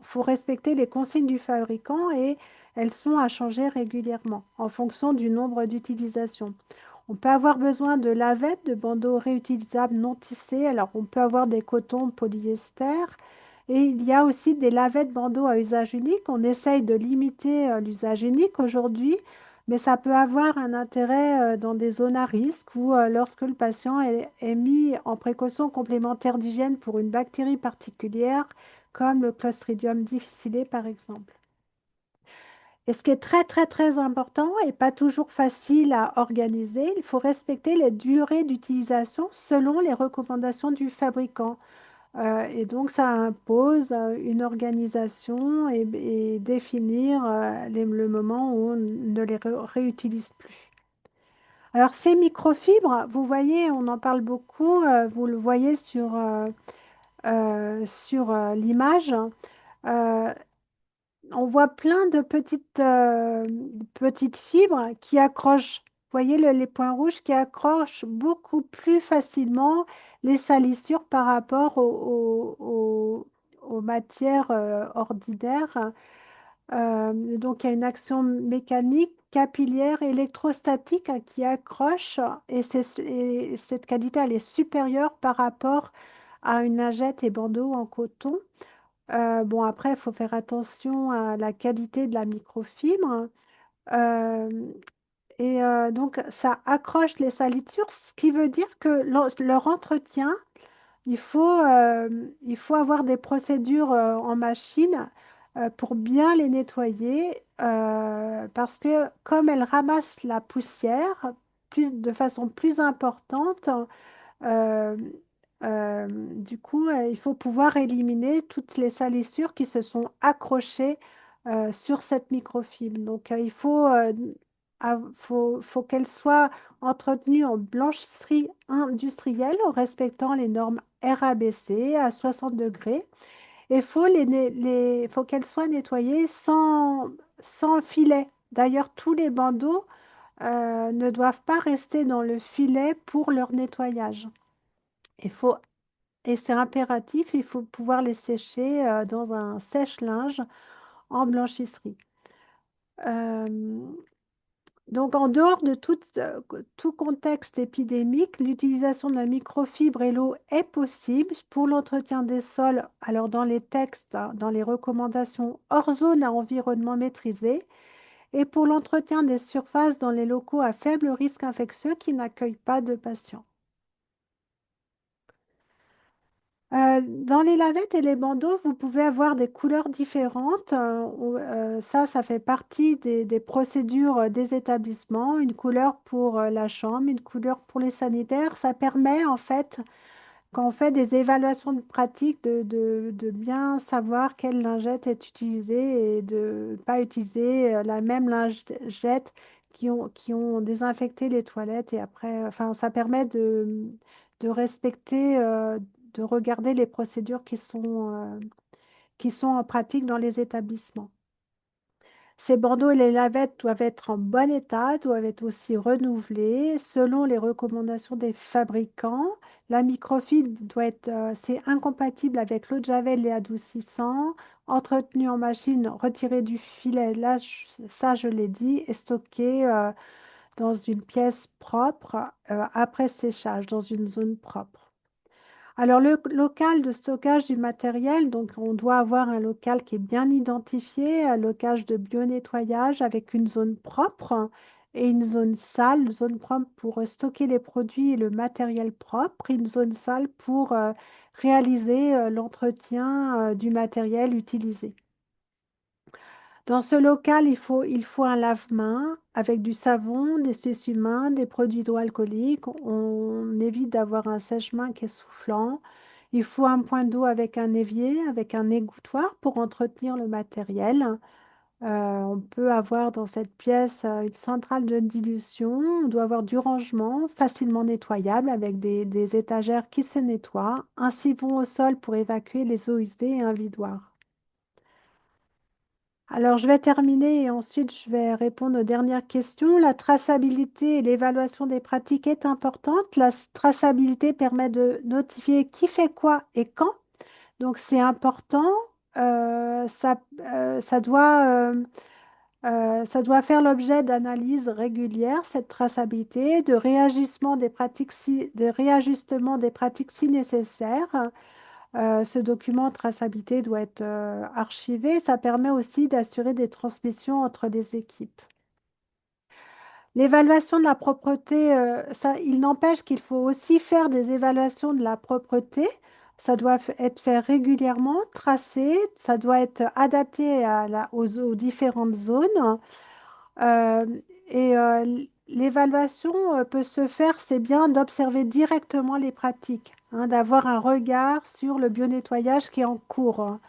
faut respecter les consignes du fabricant et elles sont à changer régulièrement en fonction du nombre d'utilisations. On peut avoir besoin de lavettes, de bandeaux réutilisables non tissés. Alors, on peut avoir des cotons polyester. Et il y a aussi des lavettes bandeaux à usage unique. On essaye de limiter l'usage unique aujourd'hui, mais ça peut avoir un intérêt dans des zones à risque ou lorsque le patient est mis en précaution complémentaire d'hygiène pour une bactérie particulière, comme le Clostridium difficile par exemple. Et ce qui est très, très, très important et pas toujours facile à organiser, il faut respecter les durées d'utilisation selon les recommandations du fabricant. Et donc, ça impose une organisation et définir le moment où on ne les réutilise plus. Alors, ces microfibres, vous voyez, on en parle beaucoup, vous le voyez sur l'image. Euh, on voit plein de petites fibres qui accrochent, vous voyez les points rouges qui accrochent beaucoup plus facilement les salissures par rapport aux matières ordinaires. Donc il y a une action mécanique, capillaire, électrostatique qui accroche et cette qualité elle est supérieure par rapport à une lingette et bandeau en coton. Bon, après, il faut faire attention à la qualité de la microfibre. Euh, donc, ça accroche les salissures, ce qui veut dire que leur entretien, il faut avoir des procédures en machine pour bien les nettoyer parce que comme elles ramassent la poussière de façon plus importante, euh, du coup, il faut pouvoir éliminer toutes les salissures qui se sont accrochées sur cette microfibre. Donc, faut qu'elle soit entretenue en blanchisserie industrielle en respectant les normes RABC à 60 degrés. Et faut qu'elle soit nettoyée sans filet. D'ailleurs, tous les bandeaux ne doivent pas rester dans le filet pour leur nettoyage. Il faut et c'est impératif, il faut pouvoir les sécher dans un sèche-linge en blanchisserie. Euh, donc, en dehors de tout contexte épidémique, l'utilisation de la microfibre et l'eau est possible pour l'entretien des sols. Alors, dans les textes, hein, dans les recommandations hors zone à environnement maîtrisé, et pour l'entretien des surfaces dans les locaux à faible risque infectieux qui n'accueillent pas de patients. Dans les lavettes et les bandeaux, vous pouvez avoir des couleurs différentes. Ça fait partie des procédures des établissements. Une couleur pour la chambre, une couleur pour les sanitaires. Ça permet en fait, quand on fait des évaluations de pratique, de bien savoir quelle lingette est utilisée et de ne pas utiliser la même lingette qui ont désinfecté les toilettes. Et après, enfin, ça permet de respecter, de regarder les procédures qui sont en pratique dans les établissements. Ces bandeaux et les lavettes doivent être en bon état, doivent être aussi renouvelés selon les recommandations des fabricants. La microfibre c'est incompatible avec l'eau de javel et adoucissant, entretenu en machine, retiré du filet, là, ça je l'ai dit, et stocké dans une pièce propre après séchage, dans une zone propre. Alors, le local de stockage du matériel, donc on doit avoir un local qui est bien identifié, un local de bio-nettoyage avec une zone propre et une zone sale, zone propre pour stocker les produits et le matériel propre, et une zone sale pour réaliser l'entretien du matériel utilisé. Dans ce local, il faut un lave-mains avec du savon, des essuie-mains, des produits hydroalcooliques. On évite d'avoir un sèche-mains qui est soufflant. Il faut un point d'eau avec un évier, avec un égouttoir pour entretenir le matériel. On peut avoir dans cette pièce une centrale de dilution. On doit avoir du rangement facilement nettoyable avec des étagères qui se nettoient, un siphon au sol pour évacuer les eaux usées et un vidoir. Alors, je vais terminer et ensuite je vais répondre aux dernières questions. La traçabilité et l'évaluation des pratiques est importante. La traçabilité permet de notifier qui fait quoi et quand. Donc, c'est important. Ça doit faire l'objet d'analyses régulières, cette traçabilité, de réajustement des pratiques si nécessaire. Ce document de traçabilité doit être archivé. Ça permet aussi d'assurer des transmissions entre les équipes. L'évaluation de la propreté, il n'empêche qu'il faut aussi faire des évaluations de la propreté Ça doit être fait régulièrement, tracé, ça doit être adapté aux différentes zones. Euh, L'évaluation peut se faire, c'est bien d'observer directement les pratiques, hein, d'avoir un regard sur le bionettoyage qui est en cours, hein.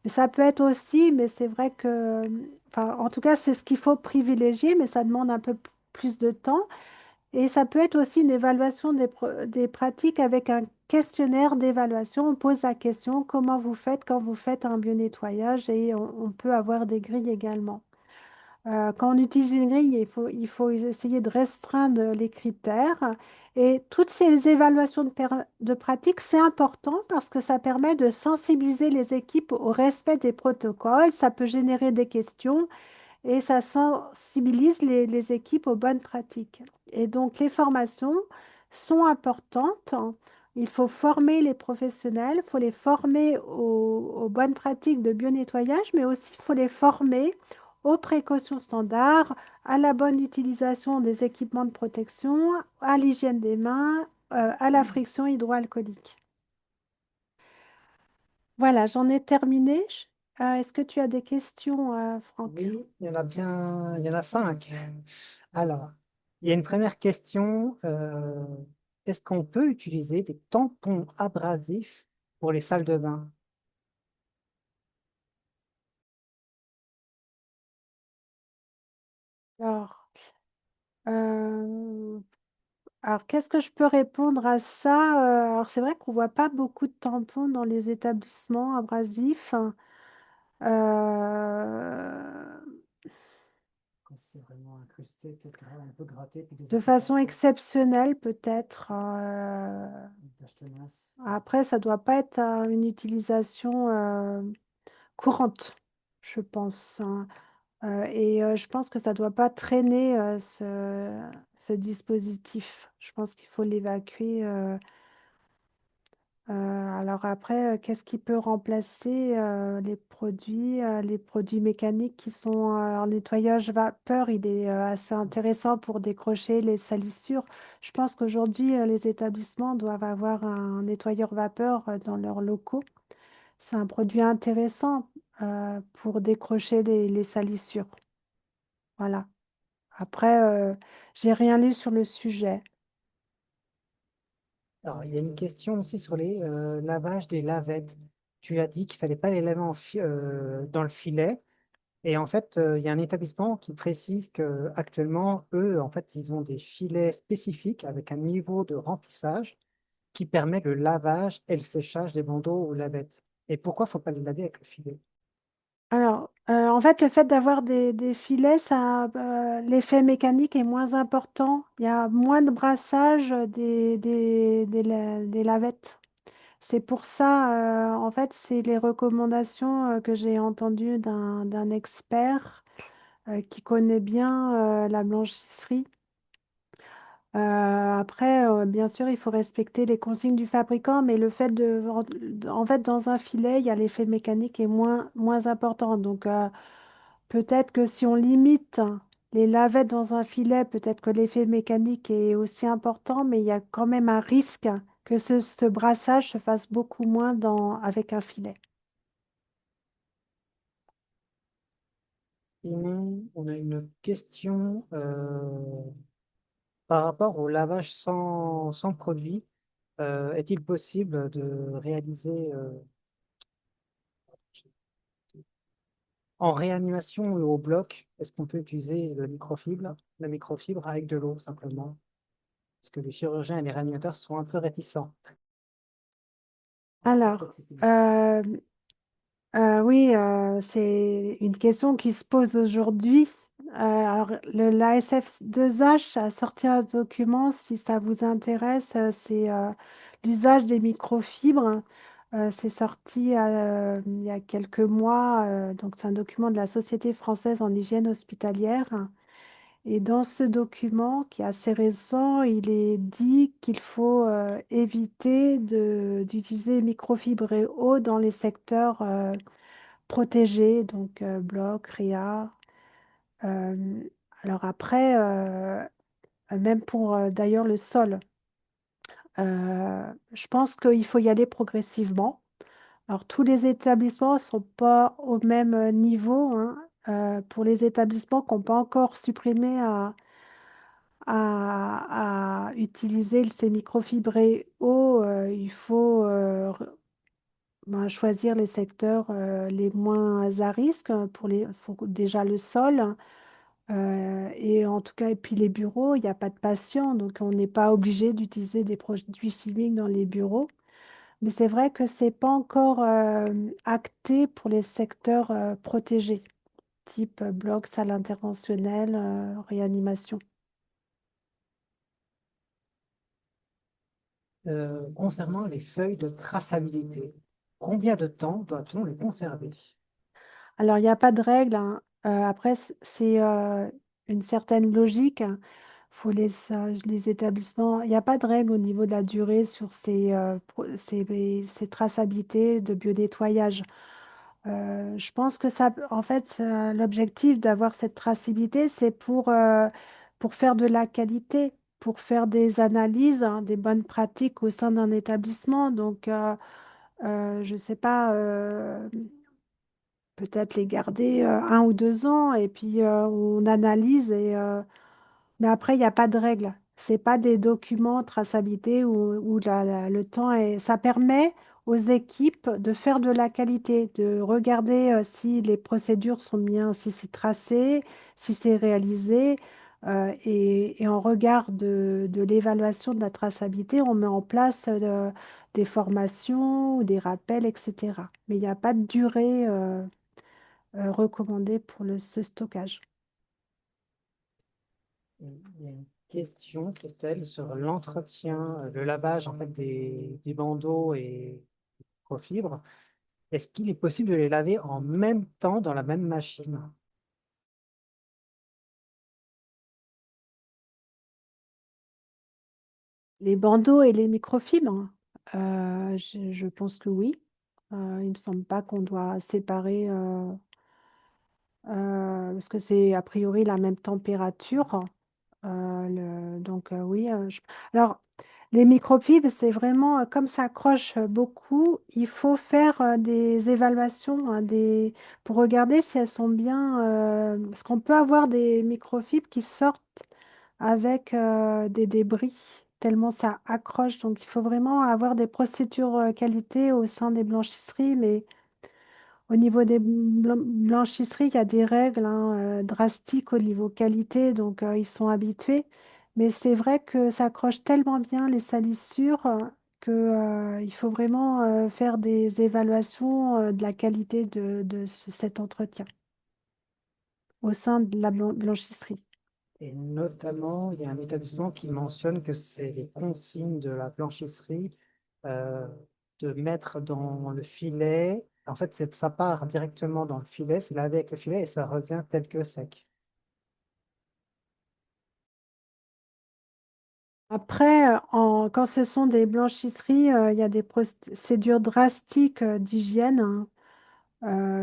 Mais ça peut être aussi, mais c'est vrai que, enfin, en tout cas, c'est ce qu'il faut privilégier, mais ça demande un peu plus de temps. Et ça peut être aussi une évaluation des pratiques avec un questionnaire d'évaluation. On pose la question, comment vous faites quand vous faites un bionettoyage et on peut avoir des grilles également. Quand on utilise une grille, il faut essayer de restreindre les critères. Et toutes ces évaluations de pratique, c'est important parce que ça permet de sensibiliser les équipes au respect des protocoles. Ça peut générer des questions et ça sensibilise les équipes aux bonnes pratiques. Et donc, les formations sont importantes. Il faut former les professionnels, il faut les former aux bonnes pratiques de bionettoyage, mais aussi il faut les former aux précautions standards, à la bonne utilisation des équipements de protection, à l'hygiène des mains, à la friction hydroalcoolique. Voilà, j'en ai terminé. Est-ce que tu as des questions, Franck? Oui, il y en a bien, il y en a 5. Alors, il y a une première question. Est-ce qu'on peut utiliser des tampons abrasifs pour les salles de bain? Alors, euh, alors, qu'est-ce que je peux répondre à ça? Alors, c'est vrai qu'on voit pas beaucoup de tampons dans les établissements abrasifs. Euh, Quand c'est vraiment incrusté, peut-être un peu gratté, puis de façon désinfectation. exceptionnelle, peut-être. Une tache tenace. Après, ça doit pas être une utilisation courante, je pense, hein. Je pense que ça doit pas traîner ce dispositif. Je pense qu'il faut l'évacuer. Alors après, qu'est-ce qui peut remplacer les produits mécaniques qui sont en nettoyage vapeur, il est assez intéressant pour décrocher les salissures. Je pense qu'aujourd'hui, les établissements doivent avoir un nettoyeur vapeur dans leurs locaux. C'est un produit intéressant pour décrocher les salissures. Voilà. Après, j'ai rien lu sur le sujet. Alors, il y a une question aussi sur les lavages des lavettes. Tu as dit qu'il fallait pas les laver dans le filet. Et en fait, il y a un établissement qui précise que actuellement, eux, en fait, ils ont des filets spécifiques avec un niveau de remplissage qui permet le lavage et le séchage des bandeaux ou lavettes. Et pourquoi faut pas les laver avec le filet? Alors, en fait, le fait d'avoir des filets, l'effet mécanique est moins important. Il y a moins de brassage des lavettes. C'est pour ça, en fait, c'est les recommandations que j'ai entendues d'un expert qui connaît bien la blanchisserie. Après, bien sûr, il faut respecter les consignes du fabricant, mais le fait en fait, dans un filet, il y a l'effet mécanique est moins important. Donc, peut-être que si on limite les lavettes dans un filet, peut-être que l'effet mécanique est aussi important, mais il y a quand même un risque que ce brassage se fasse beaucoup moins avec un filet. Sinon, on a une question par rapport au lavage sans produit. Est-il possible de réaliser en réanimation ou au bloc? Est-ce qu'on peut utiliser la microfibre avec de l'eau simplement? Parce que les chirurgiens et les réanimateurs sont un peu réticents. Alors, euh, oui, c'est une question qui se pose aujourd'hui. Alors, l'ASF2H a sorti un document, si ça vous intéresse, c'est l'usage des microfibres. C'est sorti il y a quelques mois, donc c'est un document de la Société française en hygiène hospitalière. Et dans ce document, qui est assez récent, il est dit qu'il faut éviter d'utiliser les microfibres et eau dans les secteurs protégés, donc blocs, RIA. Euh, alors après, même pour d'ailleurs le sol. Je pense qu'il faut y aller progressivement. Alors, tous les établissements ne sont pas au même niveau, hein. Pour les établissements qui n'ont pas encore supprimé à utiliser ces microfibrés eau, il faut ben, choisir les secteurs les moins à risque pour faut déjà le sol. Et en tout cas, et puis les bureaux, il n'y a pas de patients, donc on n'est pas obligé d'utiliser des produits chimiques dans les bureaux. Mais c'est vrai que c'est pas encore acté pour les secteurs protégés, type bloc, salle interventionnelle, réanimation. Concernant les feuilles de traçabilité, combien de temps doit-on les conserver? Alors, il n'y a pas de règle, hein. Après, c'est une certaine logique, hein. Faut les établissements, il n'y a pas de règle au niveau de la durée sur ces traçabilités de biodétoyage. Je pense que ça, en fait, l'objectif d'avoir cette traçabilité, c'est pour faire de la qualité, pour faire des analyses, hein, des bonnes pratiques au sein d'un établissement. Donc, je ne sais pas, peut-être les garder 1 ou 2 ans et puis on analyse mais après, il n'y a pas de règle. C'est pas des documents traçabilité où le temps est. Ça permet aux équipes de faire de la qualité, de regarder si les procédures sont bien, si c'est tracé, si c'est réalisé. Et en regard de l'évaluation de la traçabilité, on met en place des formations ou des rappels, etc. Mais il n'y a pas de durée recommandée pour ce stockage. Il y a une question, Christelle, sur l'entretien, le lavage en fait des bandeaux et microfibres. Est-ce qu'il est possible de les laver en même temps dans la même machine? Les bandeaux et les microfibres, je pense que oui. Il me semble pas qu'on doit séparer parce que c'est a priori la même température. Donc oui. Alors les microfibres, c'est vraiment comme ça accroche beaucoup. Il faut faire des évaluations, hein, pour regarder si elles sont bien. Parce qu'on peut avoir des microfibres qui sortent avec des débris, tellement ça accroche. Donc, il faut vraiment avoir des procédures qualité au sein des blanchisseries. Mais au niveau des blanchisseries, il y a des règles hein, drastiques au niveau qualité. Donc, ils sont habitués. Mais c'est vrai que ça accroche tellement bien les salissures que, il faut vraiment faire des évaluations de la qualité de cet entretien au sein de la blanchisserie. Et notamment, il y a un établissement qui mentionne que c'est les consignes de la blanchisserie euh, de mettre dans le filet. En fait, ça part directement dans le filet, c'est lavé avec le filet et ça revient tel que sec. Après, quand ce sont des blanchisseries, il y a des procédures drastiques d'hygiène, hein.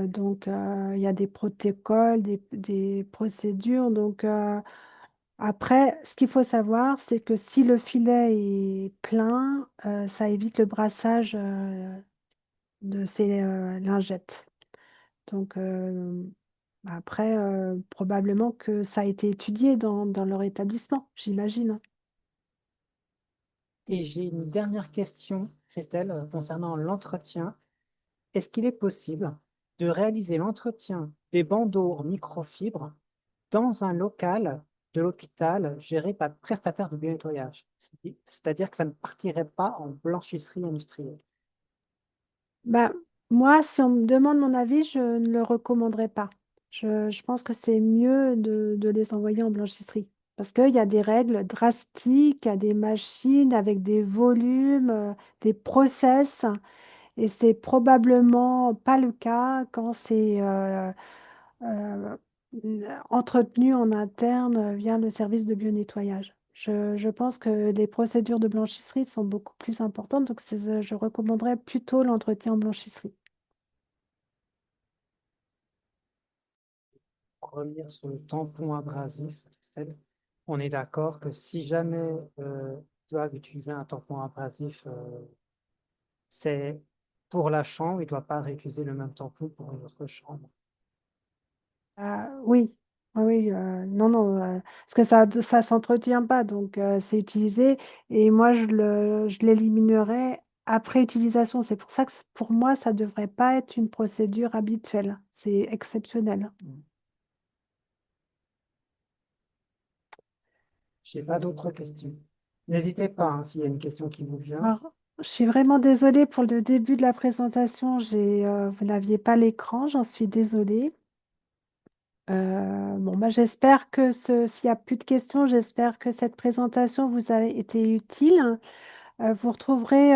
Donc, il y a des protocoles, des procédures. Donc, après, ce qu'il faut savoir, c'est que si le filet est plein, ça évite le brassage de ces lingettes. Donc, après, probablement que ça a été étudié dans leur établissement, j'imagine. Et j'ai une dernière question, Christelle, concernant l'entretien. Est-ce qu'il est possible de réaliser l'entretien des bandeaux en microfibre dans un local de l'hôpital géré par prestataire de nettoyage? C'est-à-dire que ça ne partirait pas en blanchisserie industrielle. Bah, moi, si on me demande mon avis, je ne le recommanderais pas. Je pense que c'est mieux de les envoyer en blanchisserie. Parce qu'il y a des règles drastiques, il y a des machines avec des volumes, des process, et c'est probablement pas le cas quand c'est euh, entretenu en interne via le service de bionettoyage. Je pense que les procédures de blanchisserie sont beaucoup plus importantes, donc je recommanderais plutôt l'entretien en blanchisserie. Pour revenir sur le tampon abrasif, Christelle, on est d'accord que si jamais doivent utiliser un tampon abrasif, c'est pour la chambre, il ne doit pas réutiliser le même tampon pour les autres chambres. Oui, oui, oui, non, non, parce que ça s'entretient pas, donc c'est utilisé et moi je l'éliminerai après utilisation. C'est pour ça que pour moi, ça devrait pas être une procédure habituelle. C'est exceptionnel. Je n'ai pas d'autres questions. N'hésitez pas, hein, s'il y a une question qui vous vient. Alors, je suis vraiment désolée pour le début de la présentation. Vous n'aviez pas l'écran, j'en suis désolée. Bon, bah, j'espère que s'il n'y a plus de questions, j'espère que cette présentation vous a été utile. Vous retrouverez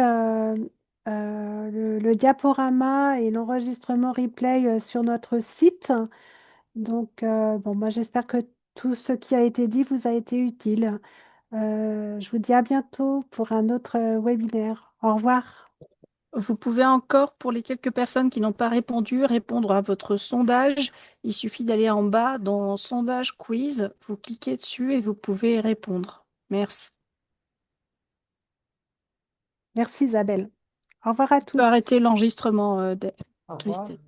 le diaporama et l'enregistrement replay sur notre site. Donc, bon, moi, j'espère que tout ce qui a été dit vous a été utile. Je vous dis à bientôt pour un autre webinaire. Au revoir. Vous pouvez encore, pour les quelques personnes qui n'ont pas répondu, répondre à votre sondage. Il suffit d'aller en bas dans sondage quiz, vous cliquez dessus et vous pouvez répondre. Merci. Merci Isabelle. Au revoir à Tu peux tous. arrêter l'enregistrement, Au revoir. Christine.